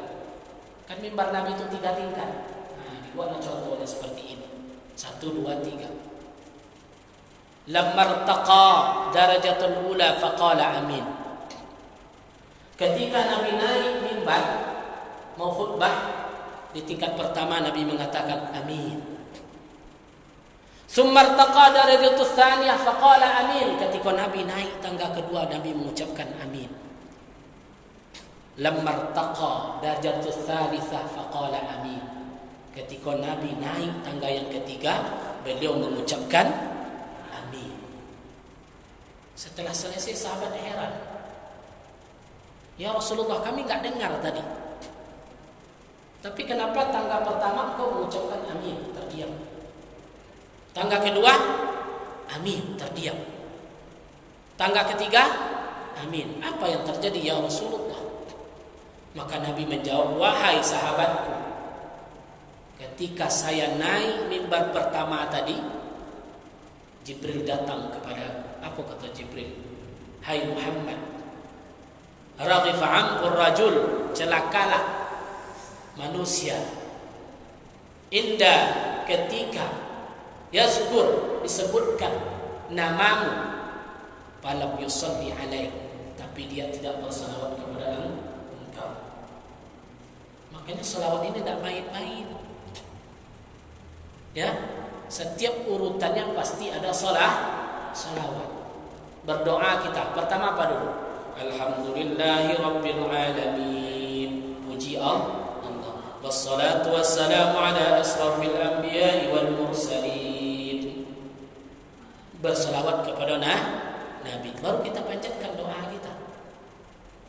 Kan mimbar Nabi itu 3 tingkat. Nah, dibuatlah contohnya seperti ini. 1, 2, 3. Lamma irtaqa darajatul ula faqala amin. Ketika Nabi naik mimbar mau khutbah di tingkat pertama, Nabi mengatakan amin. Summa irtaqa darajatul tsaniyah faqala amin. Ketika Nabi naik tangga kedua, Nabi mengucapkan amin. Lamma irtaqa darajatul tsalitsah faqala amin. Ketika Nabi naik tangga yang ketiga, beliau mengucapkan amin. Setelah selesai, sahabat heran, ya Rasulullah, kami enggak dengar tadi. Tapi kenapa tangga pertama engkau mengucapkan amin, terdiam? Tangga kedua, amin, terdiam. Tangga ketiga, amin. Apa yang terjadi ya Rasulullah? Maka Nabi menjawab, wahai sahabatku, ketika saya naik mimbar pertama tadi, Jibril datang kepada aku. Apa kata Jibril? Hai Muhammad, raghifa anqur rajul, celakalah manusia, indah ketika yazkur, disebutkan namamu, falam yusalli alaik, tapi dia tidak bersalawat kepada engkau. Makanya salawat ini tidak main-main. Ya, setiap urutannya pasti ada salawat. Berdoa kita pertama apa dulu? Alhamdulillahi rabbil alamin. Puji Allah. Wassalatu wassalamu ala asrafil anbiya'i wal mursalin. Bersalawat kepada Nabi. Baru kita panjatkan doa kita.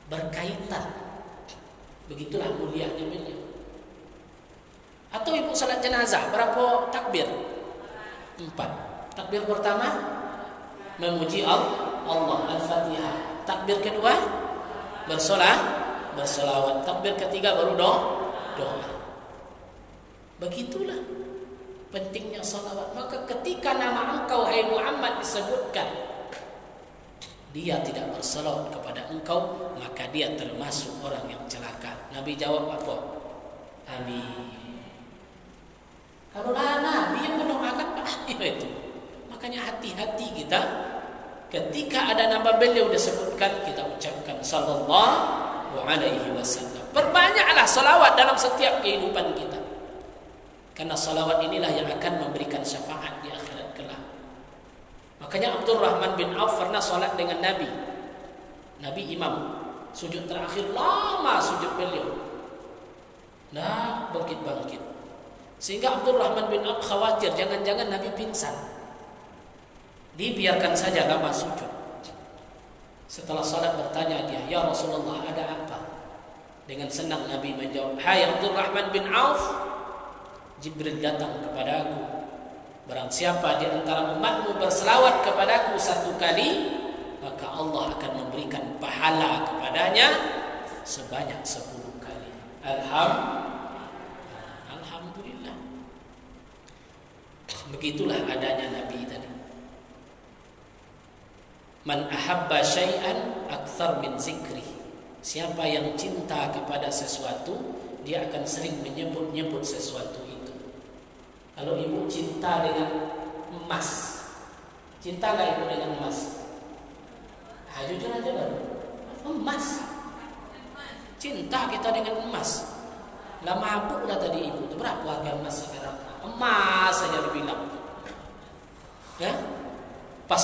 Berkaitan. Begitulah mulianya beliau. Atau ibu salat jenazah, berapa takbir? 4. Takbir pertama memuji Allah, Al-Fatihah. Takbir kedua bersolawat. Takbir ketiga baru doa. Begitulah pentingnya salawat. Maka ketika nama engkau hai Muhammad disebutkan, dia tidak bersalawat kepada engkau, maka dia termasuk orang yang celaka. Nabi jawab apa? Amin. Kalau Nabi yang mendoakan, itu. Makanya hati-hati kita ketika ada nama beliau disebutkan, kita ucapkan sallallahu alaihi wasallam. Perbanyaklah salawat dalam setiap kehidupan kita. Karena salawat inilah yang akan memberikan syafaat di akhirat kelak. Makanya Abdurrahman bin Auf pernah salat dengan Nabi. Nabi imam, sujud terakhir lama sujud beliau. Nah, bangkit-bangkit. Sehingga Abdurrahman bin Auf khawatir jangan-jangan Nabi pingsan. Dibiarkan saja lama sujud. Setelah salat bertanya dia, ya Rasulullah, ada apa? Dengan senang Nabi menjawab, hai Abdurrahman bin Auf, Jibril datang kepada aku. Barang siapa di antara umatmu berselawat kepadaku 1 kali, maka Allah akan memberikan pahala kepadanya sebanyak 10 kali. Alhamdulillah. Begitulah adanya Nabi tadi. Man ahabba syai'an akthar min zikri. Siapa yang cinta kepada sesuatu, dia akan sering menyebut-nyebut sesuatu itu. Kalau ibu cinta dengan emas, cinta nggak ibu dengan emas? Jujur aja baru. Emas. Cinta kita dengan emas. Lah mabuk lah tadi ibu. Itu berapa harga emas sekarang? Emas saja dibilang. Ya? Pas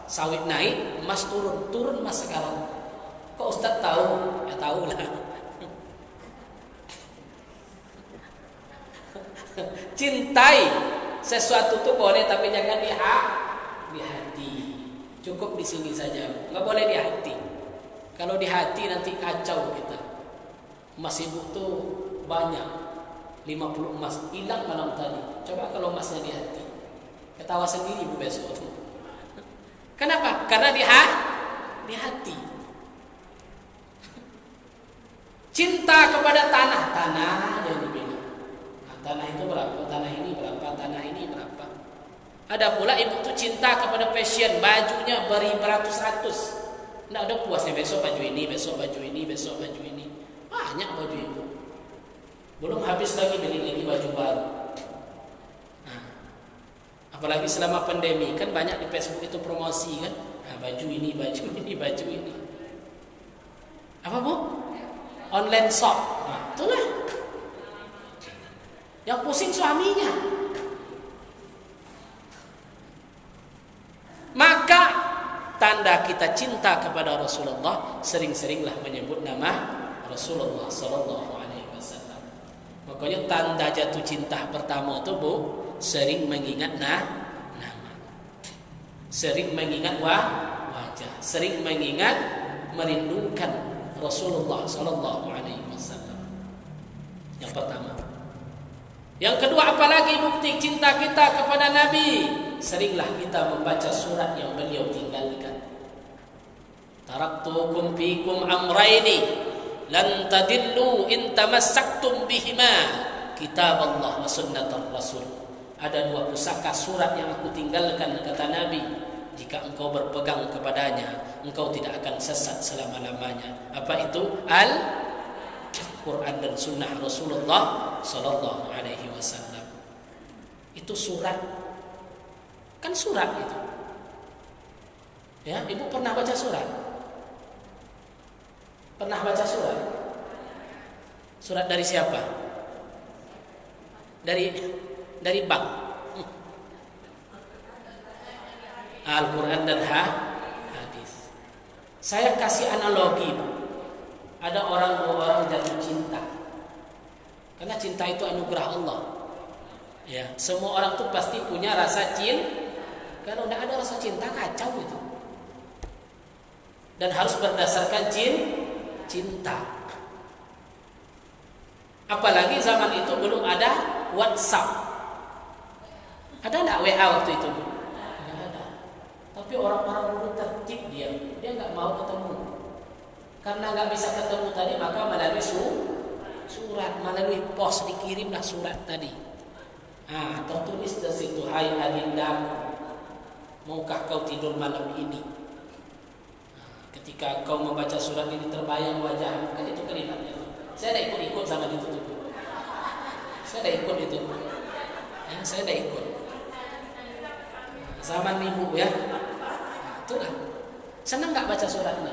sawit naik, emas turun. Turun emas sekarang. Kok Ustaz tahu? Ya tahu lah. Cintai sesuatu itu boleh, tapi jangan di hati. Cukup di sini saja. Nggak boleh di hati. Kalau di hati nanti kacau kita. Emas ibu tuh banyak. 50 emas hilang malam tadi. Coba kalau emasnya di hati. Ketawa sendiri ibu besok. Kenapa? Karena di hati. Cinta kepada tanah yang dibilang. Nah, tanah itu berapa? Tanah ini berapa? Tanah ini berapa? Ada pula ibu tuh cinta kepada fashion, bajunya beratus-ratus. Nggak ada puasnya, besok baju ini, besok baju ini, besok baju ini. Banyak baju ibu. Belum habis lagi beli lagi baju baru. Nah, apalagi selama pandemi kan banyak di Facebook itu promosi kan. Nah, baju ini, baju ini, baju ini. Apa bu? Online shop. Nah, itulah. Yang pusing suaminya. Maka tanda kita cinta kepada Rasulullah, sering-seringlah menyebut nama Rasulullah sallallahu alaihi wasallam. Makanya tanda jatuh cinta pertama itu bu, sering mengingat nama, sering mengingat wajah, sering mengingat merindukan Rasulullah sallallahu alaihi wasallam. Yang pertama. Yang kedua, apalagi bukti cinta kita kepada Nabi? Seringlah kita membaca surat yang beliau tinggalkan. Taraktukum fikum amraini lan tadillu in tamassaktum bihima, kitab Allah wa sunnatar Rasul. Ada dua pusaka surat yang aku tinggalkan, kata Nabi. Jika engkau berpegang kepadanya, engkau tidak akan sesat selama-lamanya. Apa itu? Al-Quran dan sunnah Rasulullah sallallahu alaihi wasallam. Itu surat. Kan surat itu. Ya, ibu pernah baca surat? Pernah baca surat? Surat dari siapa? Dari bank. Al-Quran dan hadis. Saya kasih analogi. Ada dua orang jatuh cinta. Karena cinta itu anugerah Allah. Ya, semua orang tuh pasti punya rasa cinta. Kalau tidak ada rasa cinta, kacau itu. Dan harus berdasarkan cinta. Apalagi zaman itu belum ada WhatsApp. Ada tidak WA waktu itu? Tidak ada. Tapi orang-orang dulu tertib dia nggak mau ketemu. Karena nggak bisa ketemu tadi, maka melalui surat, melalui pos dikirimlah surat tadi. Tertulis di situ, hai adindaku, maukah kau tidur malam ini? Ketika kau membaca surat ini terbayang wajahmu, kan itu kalimatnya. Saya ada ikut sama itu tuh. Saya ada ikut itu. Ya, saya ada ikut. Zaman ibu ya. Itulah. Senang nggak baca suratnya?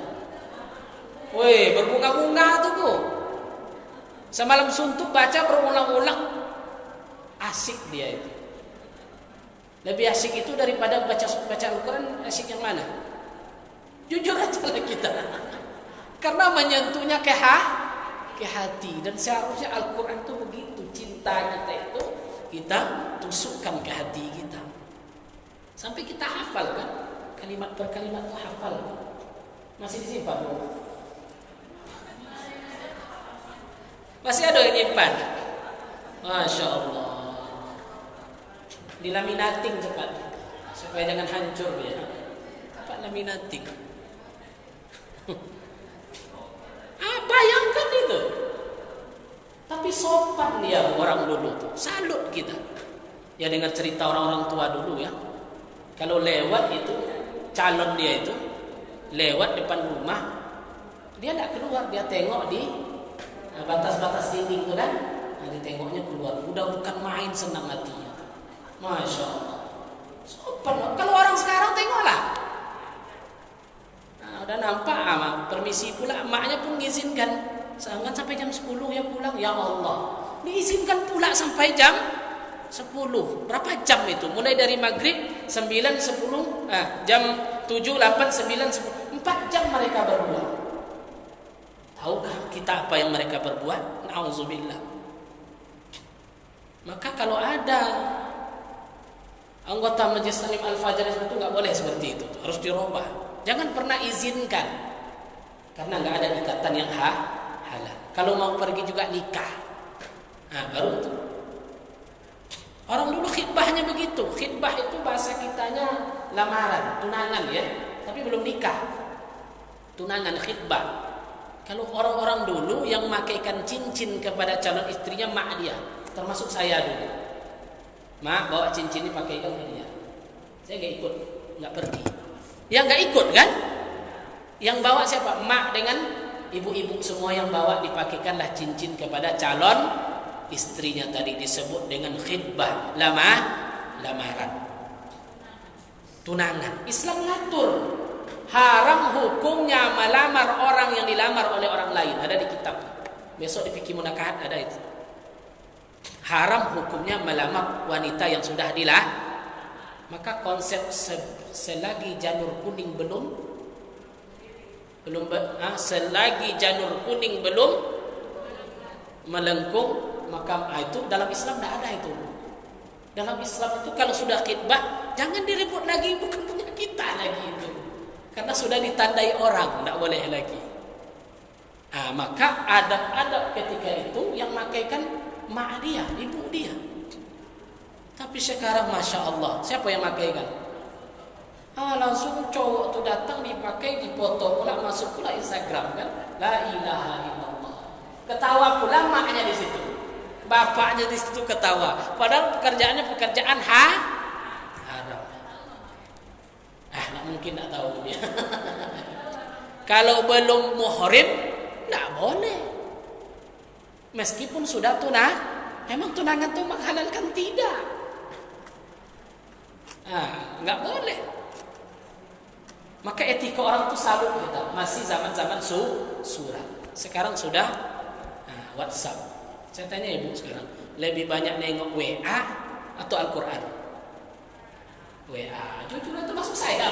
Woi, berbunga-bunga tuh bu. Semalam suntuk baca berulang-ulang. Asik dia itu. Lebih asik itu daripada baca Al-Quran. Asik yang mana? Jujur aja lah kita. Karena menyentuhnya ke hati. Dan seharusnya Al-Quran itu begitu. Cinta kita itu kita tusukkan ke hati kita. Sampai kita hafal kan. Kalimat per kalimat itu hafal. Masih disimpan? Masih ada yang nyimpan? Masya Allah. Dilaminating cepat supaya jangan hancur ya. Cepat laminating. Bayangkan itu. Tapi sopan dia orang dulu tuh. Salut kita. Ya dengar cerita orang-orang tua dulu ya. Kalau lewat itu calon dia itu lewat depan rumah, dia tidak keluar, dia tengok di batas-batas dinding itu kan, dia tengoknya keluar. Udah bukan main senang hatinya. Masya Allah. Sopan. Kalau orang sekarang tengoklah. Udah nampak permisi pula, maknya pun mengizinkan. Jangan sampai jam 10 ya pulang. Ya Allah, diizinkan pula sampai jam 10. Berapa jam itu? Mulai dari maghrib 9, 10, jam 7, 8, 9, 10. 4 jam mereka berdua. Tahukah kita apa yang mereka berbuat? Na'udzubillah. Maka kalau ada anggota Majelis Taklim Al-Fajar itu nggak boleh seperti itu, harus dirubah. Jangan pernah izinkan, karena nggak ada ikatan yang halal. Kalau mau pergi juga nikah, baru itu. Orang dulu khitbahnya begitu. Khitbah itu bahasa kitanya lamaran, tunangan ya, tapi belum nikah. Tunangan khitbah. Kalau orang-orang dulu yang memakaikan cincin kepada calon istrinya mak dia, termasuk saya dulu. Mak bawa cincin ini pakaikan ke dia. Saya nggak ikut, nggak pergi. Yang nggak ikut kan? Yang bawa siapa? Mak dengan ibu-ibu semua yang bawa, dipakaikanlah cincin kepada calon istrinya, tadi disebut dengan khitbah, lamaran, tunangan. Islam ngatur haram hukumnya melamar orang yang dilamar oleh orang lain, ada di kitab. Besok di fikih munakahat ada itu. Haram hukumnya melamar wanita yang sudah dilamar. Maka konsep selagi janur kuning belum selagi janur kuning belum melengkung, maka itu dalam Islam tidak ada itu. Dalam Islam itu kalau sudah khitbah jangan direbut lagi, bukan punya kita lagi itu. Karena sudah ditandai orang, tidak boleh lagi. Maka adab-adab ketika itu yang makaikan mak dia, ibu dia. Tapi sekarang Masya Allah, siapa yang makaikan? Langsung cowok tu datang, dipakai, dipoto pula, masuk pula Instagram kan? La ilaha illallah. Ketawa pula maknya di situ, bapaknya di situ ketawa. Padahal pekerjaannya pekerjaan haram. Nggak mungkin tak tahu dia. Kalau belum muhrim, nggak boleh. Meskipun sudah tunang, memang tunangan itu menghalalkan tidak. Nggak boleh. Maka etika orang itu salut kita. Masih zaman-zaman surat. Sekarang sudah WhatsApp. Saya tanya ibu sekarang, lebih banyak nengok WA atau Al-Quran? WA, jujur itu masuk saya.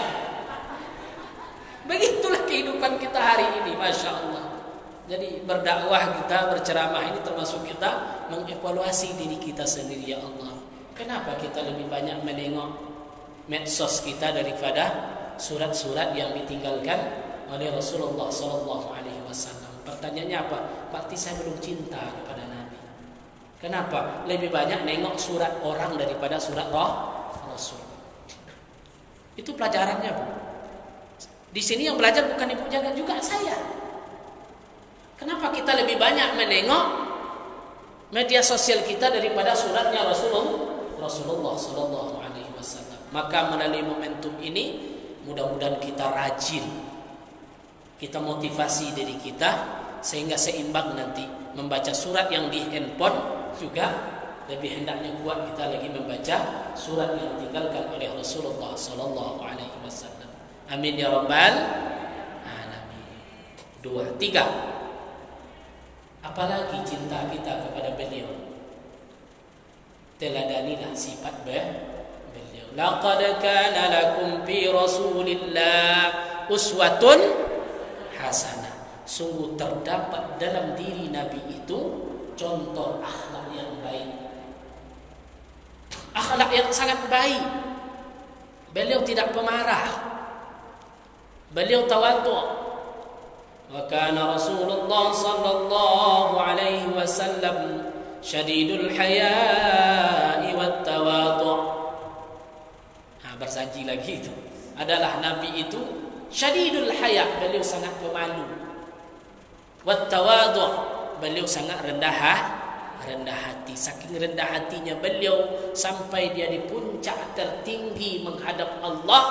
Begitulah kehidupan kita hari ini, Masya Allah. Jadi berdakwah kita, berceramah ini termasuk kita mengevaluasi diri kita sendiri. Ya Allah, kenapa kita lebih banyak menengok medsos kita daripada surat-surat yang ditinggalkan oleh Rasulullah SAW? Pertanyaannya apa? Berarti saya belum cinta kepada Nabi. Kenapa? Lebih banyak nengok surat orang daripada surat Rasul. Itu pelajarannya, Bu. Di sini yang belajar bukan ibu jaga, juga saya. Kenapa kita lebih banyak menengok media sosial kita daripada suratnya Rasulullah SAW? Maka melalui momentum ini mudah-mudahan kita rajin, kita motivasi diri kita sehingga seimbang nanti membaca surat yang di handphone juga lebih hendaknya kuat kita lagi membaca surat yang ditinggalkan oleh Rasulullah SAW. Amin ya rabbal alamin. 2, 3. Apalagi cinta kita kepada beliau. Teladanilah sifat beliau. Laqad kana lakum fi Rasulillah uswatun hasanah. Sungguh terdapat dalam diri Nabi itu contoh akhlak yang baik. Akhlak yang sangat baik. Beliau tidak pemarah. Beliau tawadhu'. Wa kana Rasulullah sallallahu alaihi wasallam syadidul haya'i wat tawadhu'. Bersaji lagi itu adalah Nabi itu syadidul haya, beliau sangat pemalu. Wat tawadhu', beliau sangat rendah hati. Saking rendah hatinya beliau sampai dia di puncak tertinggi menghadap Allah,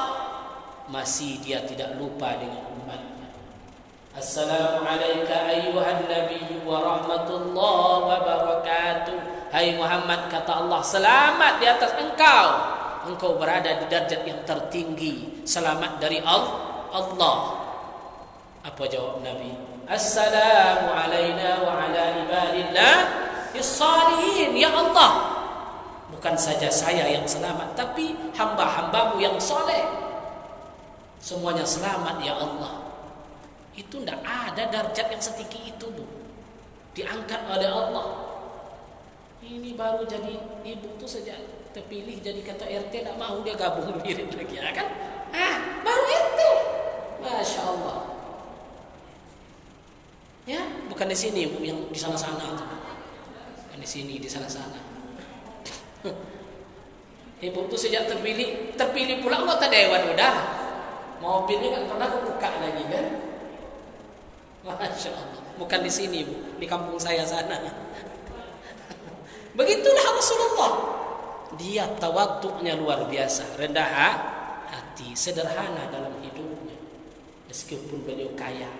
masih dia tidak lupa dengan umatnya. Assalamualaikum ayyuhan nabiyyu wa rahmatullahi wa barakatuh. Hai Muhammad, kata Allah, selamat di atas engkau. Engkau berada di derajat yang tertinggi. Selamat dari Allah. Apa jawab Nabi? Assalamu alayna wa ala ibadillah as-salihin. Ya Allah, bukan saja saya yang selamat, tapi hamba-hambamu yang soleh semuanya selamat ya Allah. Itu tidak ada derajat yang setinggi itu, Bu. Diangkat oleh Allah. Ini baru jadi ibu tuh sejak terpilih jadi ketua RT, tidak mau dia gabung wirid lagi, ya kan? Baru RT. Masya Allah. Ya, bukan di sini, Bu, yang di sana-sana. Bukan di sini, di sana-sana. Ibu tuh sejak terpilih pula anggota dewan udah. Mobilnya nggak pernah kebuka lagi kan? Masya Allah. Bukan di sini, Bu, di kampung saya sana. Begitulah Rasulullah. Dia tawaduknya luar biasa, rendah hati, sederhana dalam hidupnya. Meskipun beliau kaya.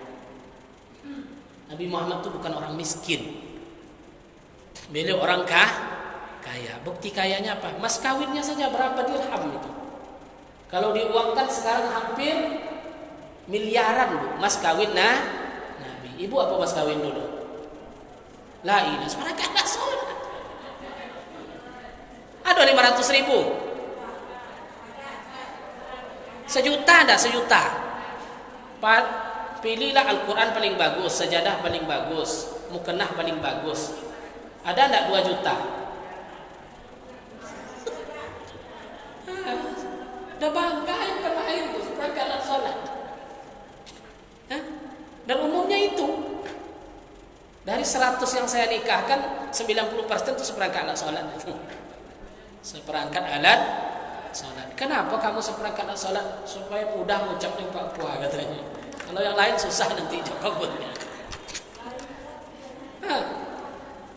Nabi Muhammad itu bukan orang miskin. Beliau orang kaya. Bukti kayanya apa? Mas kawinnya saja berapa dirham itu? Kalau diuangkan sekarang hampir miliaran, Bu. Mas kawin Nabi. Ibu apa mas kawin dulu? La ilaha illallah. Sholat. Ada 500.000. Sejuta ada, sejuta. Pilihlah Al-Quran paling bagus, sajadah paling bagus, mukennah paling bagus. Ada enggak 2 juta? Udah bangga yang kena air itu, seperangkat alat sholat. Dan umumnya itu dari 100 yang saya nikahkan 90% itu seperangkat alat sholat. Seperangkat alat sholat. Kenapa kamu seperangkat alat sholat? Supaya mudah mengucapkan Papua katanya. Kalau yang lain susah nanti jawabannya.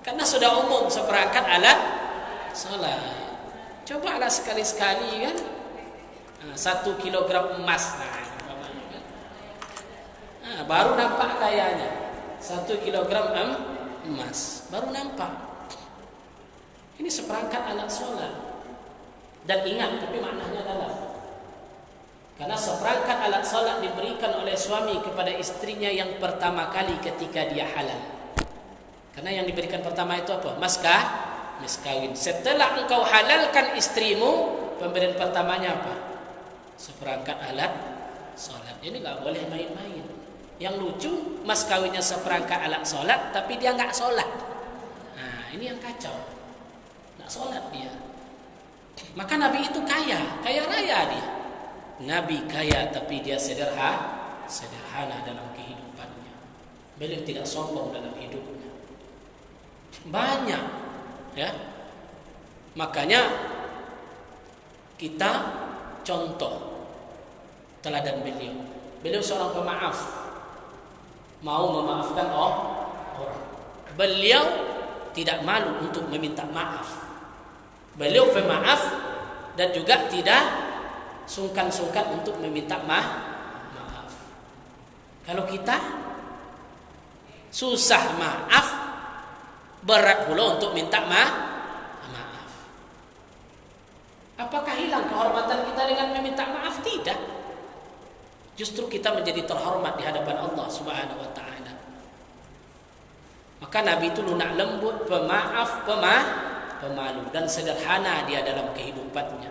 Karena sudah umum seperangkat alat sholat. Cobalah sekali-sekali kan. 1 kilogram emas. Baru nampak kayanya. 1 kilogram emas. Baru nampak. Ini seperangkat alat sholat. Dan ingat, tapi maknanya dalam. Karena seperangkat alat sholat diberikan oleh suami kepada istrinya yang pertama kali ketika dia halal. Karena yang diberikan pertama itu apa? Mas kawin. Setelah engkau halalkan istrimu, pemberian pertamanya apa? Seperangkat alat sholat. Ini nggak boleh main-main. Yang lucu, mas kawinnya seperangkat alat sholat, tapi dia nggak sholat. Nah, ini yang kacau. Nggak sholat dia. Maka Nabi itu kaya raya dia. Nabi kaya tapi dia sederhana dalam kehidupannya. Beliau tidak sombong dalam hidupnya. Banyak, ya. Makanya kita contoh teladan beliau. Beliau seorang pemaaf, mau memaafkan orang. Beliau tidak malu untuk meminta maaf. Beliau pemaaf dan juga tidak sungkan-sungkan untuk meminta maaf. Kalau kita susah maaf, berat pula untuk minta maaf. Apakah hilang kehormatan kita dengan meminta maaf? Tidak. Justru kita menjadi terhormat di hadapan Allah Subhanahu wa taala. Maka Nabi itu lunak lembut, pemaaf, pemalu dan sederhana dia dalam kehidupannya.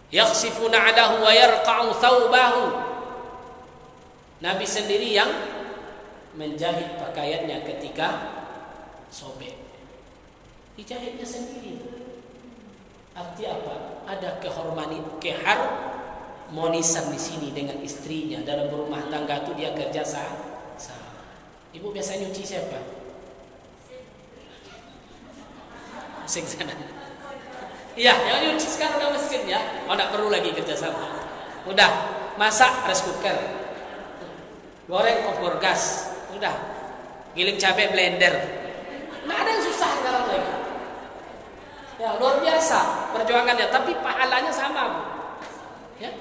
Yakhsifu na'lahu wa yarqa'u thawbahu. Nabi sendiri yang menjahit pakaiannya ketika sobek. Dijahitnya sendiri. Arti apa? Ada keharmonisan di sini dengan istrinya dalam berumah tangga itu dia kerja sama. Ibu biasa nyuci siapa? Mesin sana. Iya, yang nyuci sekarang udah mesin ya. Oh, enggak perlu lagi kerja sama. Udah, masak rice cooker. Goreng kompor gas. Udah. Giling cabai blender. Enggak ada yang susah sekarang lagi. Ya, luar biasa perjuangannya, tapi pahalanya sama, Bu. Ya.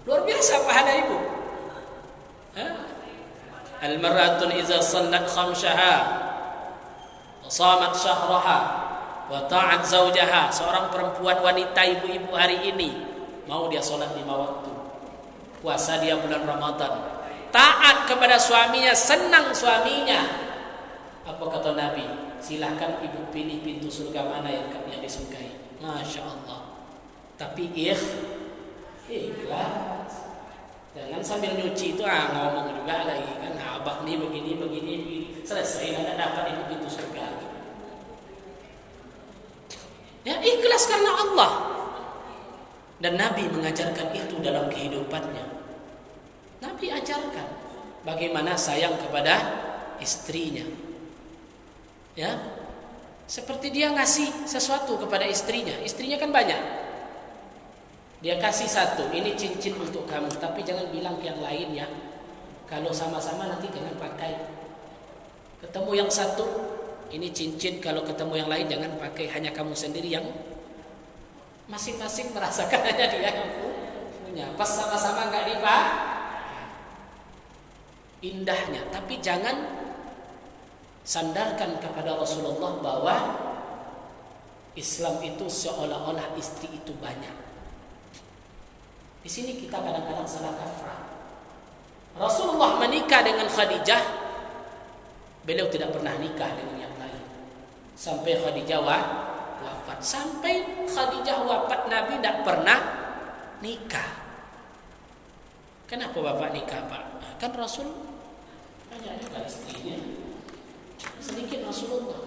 Luar biasa pahala ibu. Al-mar'atun idza sallat khamsaha wa shamat syahraha wa ta'at zawjaha. Seorang perempuan wanita ibu-ibu hari ini mau dia salat 5 waktu. Puasa dia bulan Ramadan. Taat kepada suaminya, senang suaminya. Apa kata Nabi? Silahkan ibu pilih pintu surga mana yang disukai. Masya Allah. Tapi ikhlas. Jangan sambil nyuci itu ngomong juga lagi kan, abah nih begini. Selesai nggak dapat itu pintu surga. Ya ikhlas karena Allah. Dan Nabi mengajarkan itu dalam kehidupannya. Nabi ajarkan bagaimana sayang kepada istrinya. Ya, seperti dia ngasih sesuatu kepada istrinya. Istrinya kan banyak. Dia kasih satu, ini cincin untuk kamu, tapi jangan bilang ke yang lain ya. Kalau sama-sama nanti jangan pakai. Ketemu yang satu, ini cincin, kalau ketemu yang lain jangan pakai, hanya kamu sendiri yang masing-masing merasakan, hanya dia yang punya. Pas sama-sama enggak dipakai. Indahnya, tapi jangan sandarkan kepada Rasulullah bahwa Islam itu seolah-olah istri itu banyak. Di sini kita kadang-kadang salah kaprah. Rasulullah menikah dengan Khadijah, beliau tidak pernah nikah dengan yang lain. Sampai Khadijah wafat. Sampai Khadijah wafat Nabi tidak pernah nikah. Kenapa Bapak nikah, Pak? Kan Rasul banyak juga istrinya. Sedikit Rasulullah.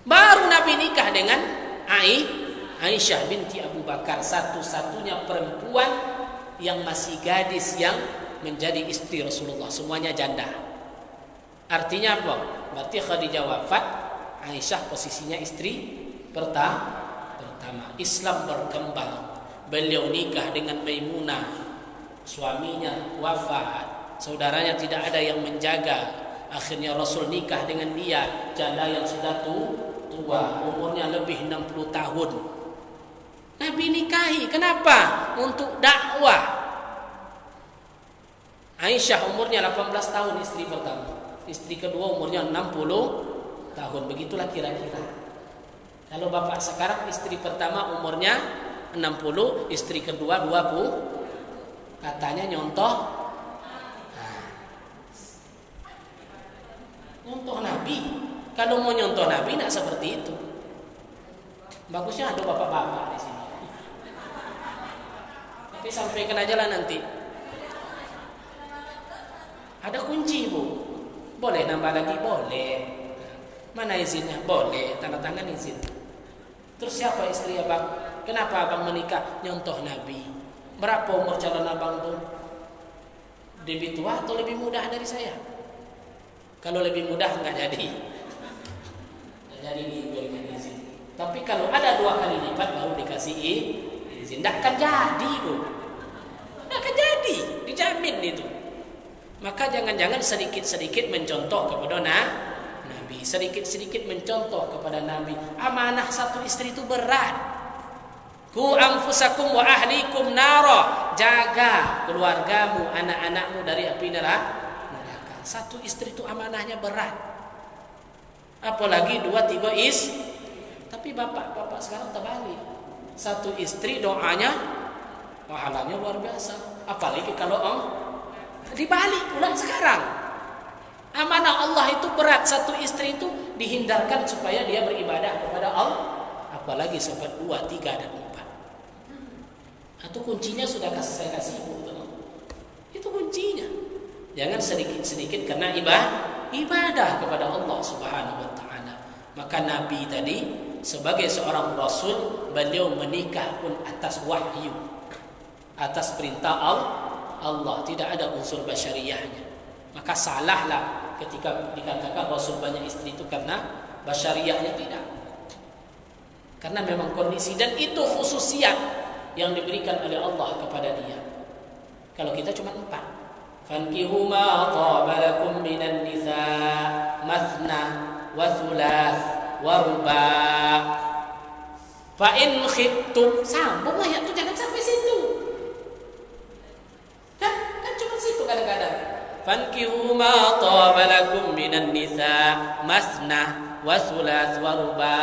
Baru Nabi nikah dengan Aisyah binti Abu Bakar, satu-satunya perempuan yang masih gadis yang menjadi istri Rasulullah. Semuanya janda. Artinya apa? Berarti Khadijah wafat, Aisyah posisinya istri pertama. Islam berkembang. Beliau nikah dengan Maimunah, suaminya wafat, saudaranya tidak ada yang menjaga. Akhirnya Rasul nikah dengan dia, janda yang sudah tua, umurnya lebih 60 tahun. Nabi nikahi, kenapa? Untuk dakwah. Aisyah umurnya 18 tahun, istri pertama. Istri kedua umurnya 60 tahun. Begitulah kira-kira. Kalau bapak sekarang istri pertama umurnya 60, istri kedua 20. Katanya nyontoh Nabi. Kalau mau nyontoh Nabi tidak seperti itu. Bagusnya ada bapak-bapak di sini. Tapi sampaikan aja lah nanti. Ada kunci bu. Boleh nambah lagi? Boleh. Mana izinnya? Boleh. Tanda tangan izin. Terus siapa istri abang? Kenapa abang menikah? Nyontoh Nabi. Berapa umur calon abang tuh? Lebih tua atau lebih muda dari saya? Kalau lebih mudah nggak jadi. Nggak jadi diberikan izin. Tapi kalau ada 2 kali lipat baru dikasih izin. Nggak akan jadi bu. Nggak akan jadi. Dijamin itu. Maka jangan-jangan sedikit-sedikit mencontoh kepada Nabi. Sedikit-sedikit mencontoh kepada Nabi. Amanah satu istri itu berat. Ku anfusakum wa ahlikum nara. Jaga keluargamu, anak-anakmu dari api neraka. Satu istri itu amanahnya berat. Apalagi 2-3 Tapi bapak sekarang terbalik. Satu istri doanya pahalanya luar biasa. Apalagi kalau dibalik pula sekarang. Amanah Allah itu berat. Satu istri itu dihindarkan supaya dia beribadah kepada Allah. Apalagi sampai 2, 3 dan 4. Itu kuncinya sudah saya kasih ibu. Itu kuncinya. Jangan sedikit-sedikit karena ibadah kepada Allah Subhanahu wa taala. Maka Nabi tadi sebagai seorang rasul, beliau menikah pun atas wahyu. Atas perintah Allah, tidak ada unsur basyariahnya. Maka salahlah ketika dikatakan rasul banyak istri itu karena basyariahnya tidak. Karena memang kondisi dan itu khususiat yang diberikan oleh Allah kepada dia. Kalau kita cuma 4. Fankihu ma taba lakum minan nisa mathna wa thulath wa ruba' fa in khiftum. Sambung ayat itu, jangan sampai situ. fankihu ma taba lakum minan nisa masna wa thulath wa ruba.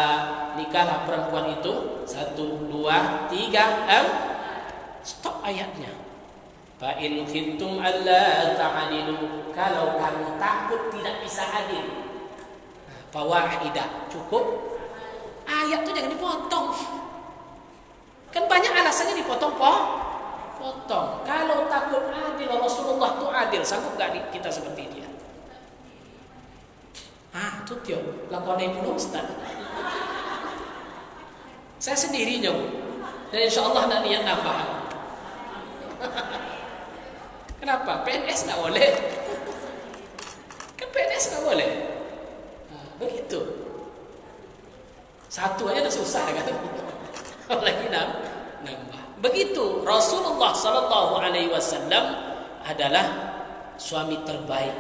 Nikahlah perempuan itu 1, 2, 3, stop ayatnya. Fa in khiftum alla ta'dilu, kalau kamu takut tidak bisa adil, fawahidah, cukup. Ayat itu jangan dipotong. Kan banyak alasannya dipotong potong. Kalau takut adil, Rasulullah itu adil, sanggup gak kita seperti dia? Itu tio, lakukan dulu Ustaz. Saya sendiri nyoba, dan insya Allah tidak niat nambah. Kenapa? PNS nggak boleh? Kan PNS nggak boleh. Begitu. Satu aja udah susah kan? Lagi nambah. Begitu. Rasulullah Sallallahu Alaihi Wasallam adalah suami terbaik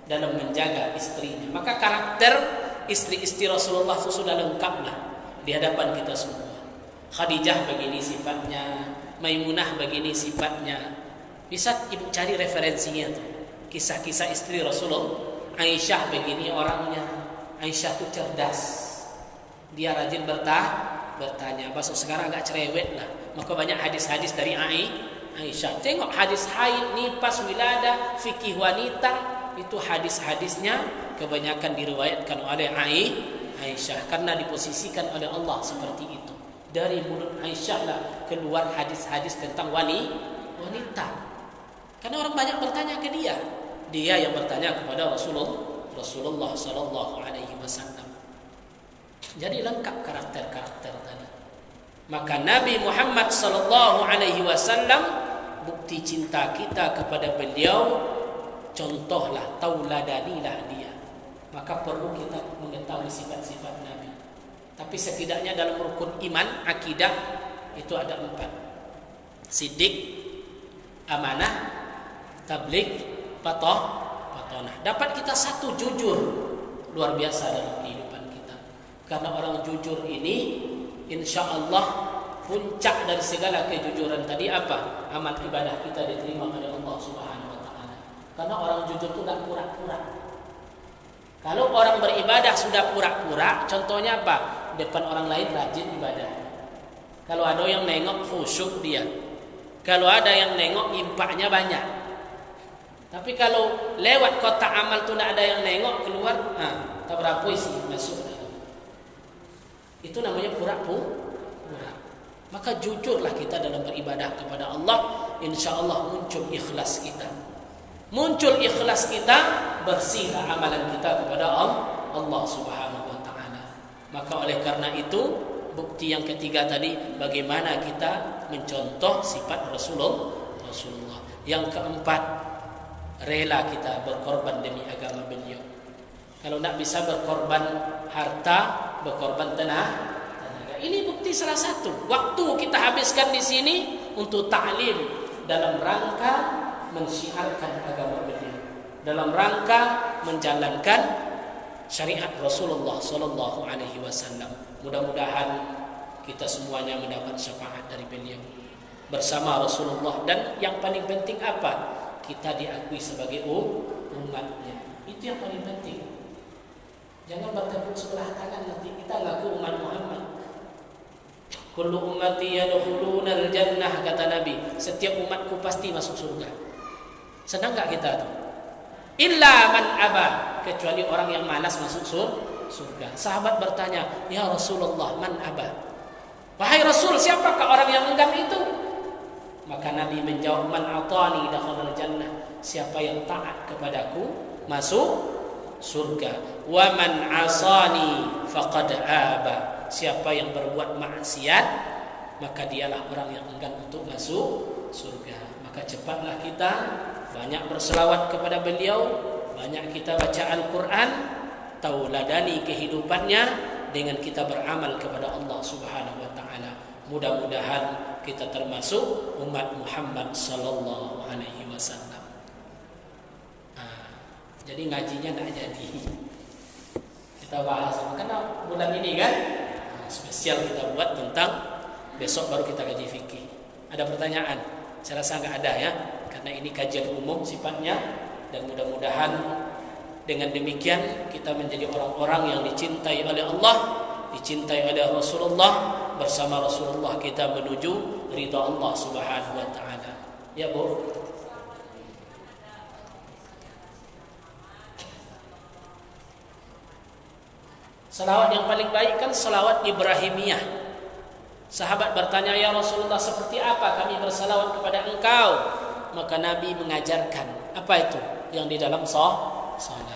dalam menjaga istrinya. Maka karakter istri-istri Rasulullah itu sudah lengkap lah di hadapan kita semua. Khadijah begini sifatnya, Maimunah begini sifatnya. Bisa ibu cari referensinya tuh. Kisah-kisah istri Rasulullah. Aisyah begini orangnya. Aisyah tuh cerdas. Dia rajin bertanya. Masuk sekarang agak cerewet lah. Maka banyak hadis-hadis dari Aisyah. Tengok hadis haid, nifas, wilada, fikih wanita. Itu hadis-hadisnya kebanyakan diriwayatkan oleh Aisyah. Karena diposisikan oleh Allah seperti itu. Dari mulut Aisyah lah keluar hadis-hadis tentang wanita. Karena orang banyak bertanya ke dia. Dia yang bertanya kepada Rasulullah Sallallahu Alaihi Wasallam. Jadi lengkap karakter-karakter tadi. Maka Nabi Muhammad Sallallahu Alaihi Wasallam, bukti cinta kita kepada beliau, contohlah, tauladanilah dia. Maka perlu kita mengetahui sifat-sifat Nabi. Tapi setidaknya dalam rukun iman, akidah, itu ada 4. Siddiq, amanah, tabligh, patonah. Dapat kita 1 jujur, luar biasa dalam kehidupan kita. Karena orang jujur ini, insya Allah puncak dari segala kejujuran tadi apa? Amal ibadah kita diterima oleh Allah Subhanahu Wa Taala. Karena orang jujur itu tidak pura-pura. Kalau orang beribadah sudah pura-pura, contohnya apa? Depan orang lain rajin ibadah. Kalau ada yang nengok khusyuk dia. Kalau ada yang nengok impaknya banyak. Tapi kalau lewat kotak amal tu tidak ada yang nengok keluar, tak berapa isi masuk. Itu namanya pura-pura. Maka jujurlah kita dalam beribadah kepada Allah, insya Allah muncul ikhlas kita. Muncul ikhlas kita, bersihlah amalan kita kepada Allah Subhanahu Wa Taala. Maka oleh karena itu, bukti yang ketiga tadi, bagaimana kita mencontoh sifat Rasulullah. Yang keempat, rela kita berkorban demi agama beliau. Kalau nak bisa berkorban harta, berkorban tenaga. Ini bukti salah satu. Waktu kita habiskan di sini untuk ta'lim dalam rangka mensyiarkan agama beliau, dalam rangka menjalankan syariat Rasulullah Sallallahu Alaihi Wasallam. Mudah-mudahan kita semuanya mendapat syafaat dari beliau bersama Rasulullah. Dan yang paling penting apa? Kita diakui sebagai umatnya. Itu yang paling penting. Jangan bertepuk sebelah tangan nanti kita ngaku umat Muhammad. Kullu ummati yadkhuluna al-jannah, kata Nabi. Setiap umatku pasti masuk surga. Senang enggak kita tuh? Illa man aba, kecuali orang yang malas masuk surga. Sahabat bertanya, "Ya Rasulullah, man aba?" Wahai Rasul, siapakah orang yang enggan itu? Maka Nabi menjawab, "Man atani dakhala al-jannah." Siapa yang taat kepadaku masuk surga. Wa man asani faqad aba. Siapa yang berbuat maksiat, maka dialah orang yang enggan untuk masuk surga. Maka cepatlah kita banyak berselawat kepada beliau, banyak kita baca Al-Quran, tauladani kehidupannya dengan kita beramal kepada Allah Subhanahu Wa Taala. Mudah-mudahan kita termasuk umat Muhammad Sallallahu Alaihi Wasallam. Jadi ngajinya tidak jadi. Kita bahas karena bulan ini kan spesial kita buat tentang, besok baru kita kaji fikih. Ada pertanyaan? Saya rasa nggak ada ya, karena ini kajian umum sifatnya. Dan mudah-mudahan dengan demikian kita menjadi orang-orang yang dicintai oleh Allah, dicintai oleh Rasulullah. Bersama Rasulullah kita menuju ridha Allah Subhanahu wa taala. Ya, Bu. Salawat yang paling baik kan salawat Ibrahimiyah. Sahabat bertanya, "Ya Rasulullah, seperti apa kami bersalawat kepada Engkau?" Maka Nabi mengajarkan. Apa itu? Yang di dalam salat.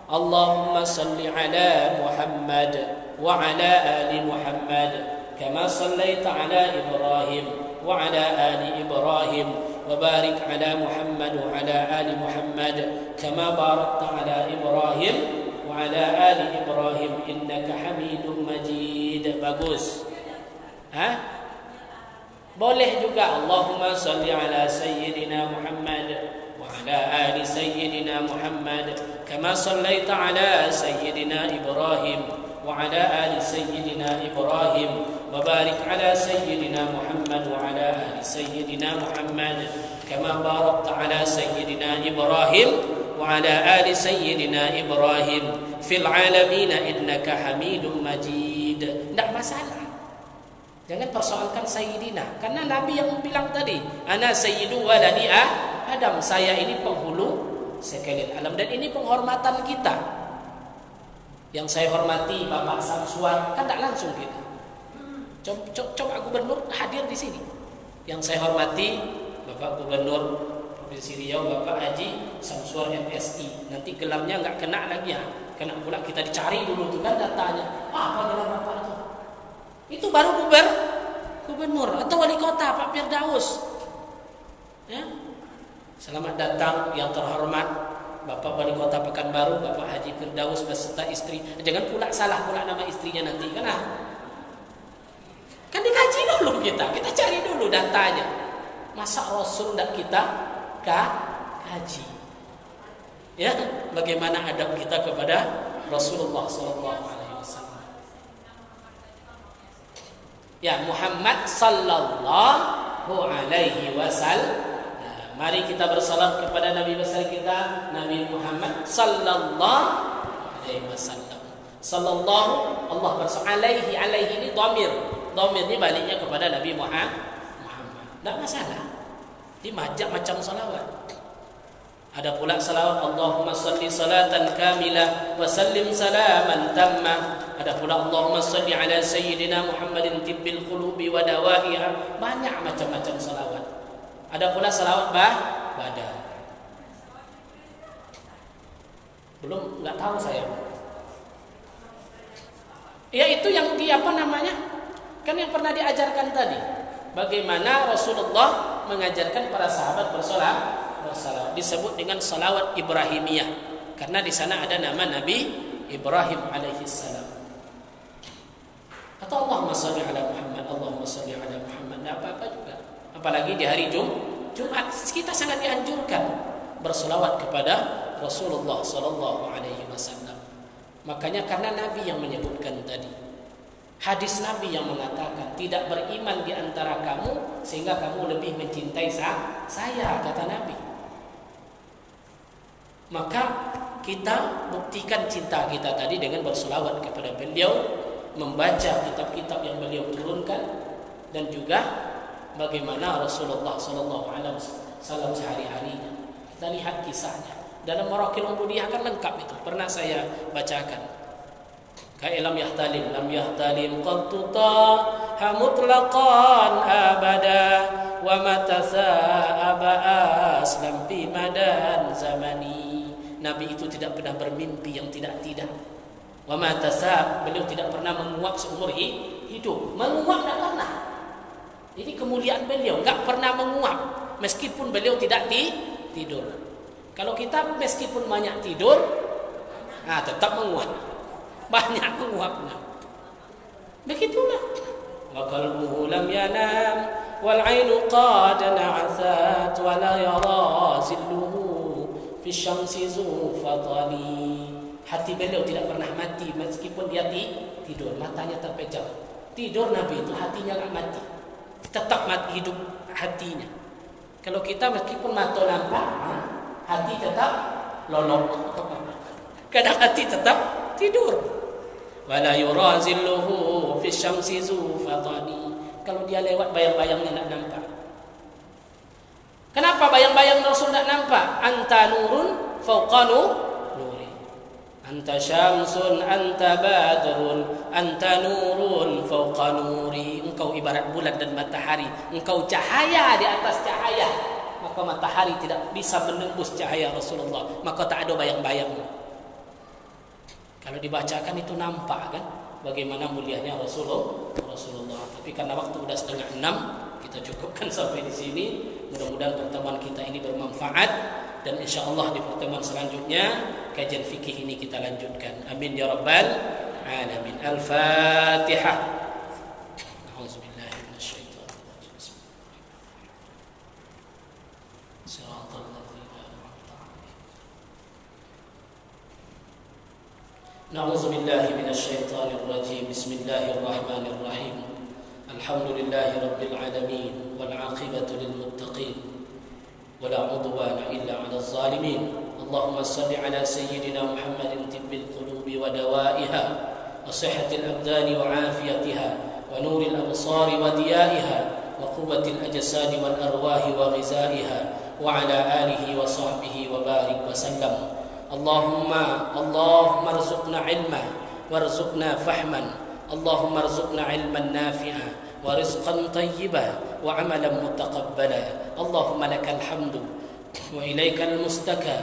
Allahumma salli ala Muhammad wa ala ali Muhammad kama sallaita ala Ibrahim wa ala ali Ibrahim wa barik ala Muhammad wa ala ali Muhammad kama barakta ala Ibrahim wa ala ali Ibrahim innaka Hamidum Majid. Bagus. Boleh juga Allahumma salli ala Sayyidina Muhammad wa ala ali Sayyidina Muhammad kama sallaita ala Sayyidina Ibrahim wa ala ali Sayyidina Ibrahim wa barik ala Sayyidina Muhammad wa ala ali Sayyidina Muhammad kama barakta ala Sayyidina Ibrahim wa ala ali Sayyidina Ibrahim fil alamin innaka Hamidum Majid. Tidak masalah. Jangan persoalkan Sayyidina, karena Nabi yang bilang tadi, ana sayyidu waladi Adam, saya ini penghulu sekalian alam, dan ini penghormatan kita. Yang saya hormati Bapak Samsuar, kan tak langsung gitu. Coba gubernur hadir di sini. Yang saya hormati Bapak Gubernur Provinsi Riau, Bapak Haji Samsuar MSI. Nanti gelarnya nggak kena lagi ya, kena pula kita dicari dulu tuh kan datanya. Apa gelar Bapak itu? Itu baru gubernur atau wali kota Pak Firdaus. Ya. Selamat datang yang terhormat Bapak Wali Kota Pekanbaru, Bapak Haji Firdaus beserta istri. Jangan pula salah pula nama istrinya nanti kan. Kan dikaji dulu kita cari dulu datanya. Masa Rasul tidak kita kaji? Ya, bagaimana adab kita kepada Rasulullah SAW? Ya, Muhammad sallallahu alaihi wasallam. Nah, mari kita bersalam kepada Nabi besar kita, Nabi Muhammad sallallahu alaihi wasallam. Sallallahu, Allah bersalawat alaihi ini dhamir. Dhamir ini baliknya kepada Nabi Muhammad. Tidak masalah. Ini macam salawat. Ada pula salawat Allahumma salli salatan kamilah wa sallim salaman tamma. Ada pula Allahumma salli ala Sayyidina Muhammadin tibbil qulubi wa dawaiha. Banyak macam-macam salawat. Ada pula salawat badan. Belum, nggak tahu saya. Ya itu yang kan yang pernah diajarkan tadi. Bagaimana Rasulullah mengajarkan para sahabat bersalawat. Disebut dengan salawat Ibrahimiyah karena di sana ada nama Nabi Ibrahim alaihi salam. Atau Allahumma shalli ala Muhammad, Allahumma shalli ala Muhammad. Tidak apa-apa juga. Apalagi di hari Jumat kita sangat dianjurkan bersalawat kepada Rasulullah sallallahu alaihi wasallam. Makanya karena Nabi yang menyebutkan tadi. Hadis Nabi yang mengatakan tidak beriman di antara kamu sehingga kamu lebih mencintai saya, kata Nabi. Maka kita buktikan cinta kita tadi dengan berselawat kepada beliau, membaca kitab-kitab yang beliau turunkan, dan juga bagaimana Rasulullah SAW sehari-harinya. Kita lihat kisahnya dalam Maraqil Ubudiyah kan lengkap itu, pernah saya bacakan. Ka'ilam yahtalim lam yahtalim qattu taha mutlaqan abada wa matasa'aba aslam fi madan zamani. Nabi itu tidak pernah bermimpi yang tidak-tidak. Wa matasa'ab, beliau tidak pernah menguap seumur hidup. Menguap tidak pernah. Ini kemuliaan beliau, enggak pernah menguap meskipun beliau tidak tidur. Kalau kita meskipun banyak tidur, tetap menguap. Banyak menguapnya. Begitulah. Wa qalbuhu lam yanam wal 'ainu qad na'athat wa la yara zilluhu fi syamsi zufatali. Hati beliau tidak pernah mati meskipun dia tidur, matanya terpejam. Tidur Nabi itu hatinya enggak mati. Tetap mati hidup hatinya. Kalau kita meskipun mata nampak, hati tetap lolok. Kadang hati tetap tidur. Wala yurazilluhu fi syamsi zufatani. Kalau dia lewat bayang-bayangnya tak nampak. Kenapa bayang-bayang Rasul tak nampak? Anta nurun fauqa nuri. Anta syamsun, anta badrun, anta nurun fauqa nuri. Engkau ibarat bulan dan matahari. Engkau cahaya di atas cahaya. Maka matahari tidak bisa menembus cahaya Rasulullah. Maka tak ada bayang-bayang. Kalau dibacakan itu nampak kan bagaimana mulianya Rasulullah. Tapi karena waktu sudah 5:30, kita cukupkan sampai di sini. Mudah-mudahan pertemuan kita ini bermanfaat dan insyaallah di pertemuan selanjutnya kajian fikih ini kita lanjutkan. Amin ya rabbal alamin. Al-Fatihah. A'udzubillahi minasyaitonir rajim. Shiratal ladzina an'amta 'alaihim. Na'udzubillahi minasyaitonir rajim. Bismillahirrahmanirrahim. Alhamdulillahi rabbil alamin wal 'aqibatu lil muttaqin wala 'udwana illa 'alal zalimin. Allahumma shalli 'ala sayyidina Muhammadin tibbil qulubi wa dawaiha wa sihhatil abdani wa 'afiyatiha wa nuril absari wa diyaiha wa quwwatil ajsadi wal arwahi wa ghizaiha wa 'ala alihi wa sahbihi wa barik wa sallam. Allahumma arzuqna 'ilman warzuqna fahman. اللهم ارزقنا علما نافعا ورزقا طيبا وعملا متقبلا. اللهم لك الحمد وإليك المستكى.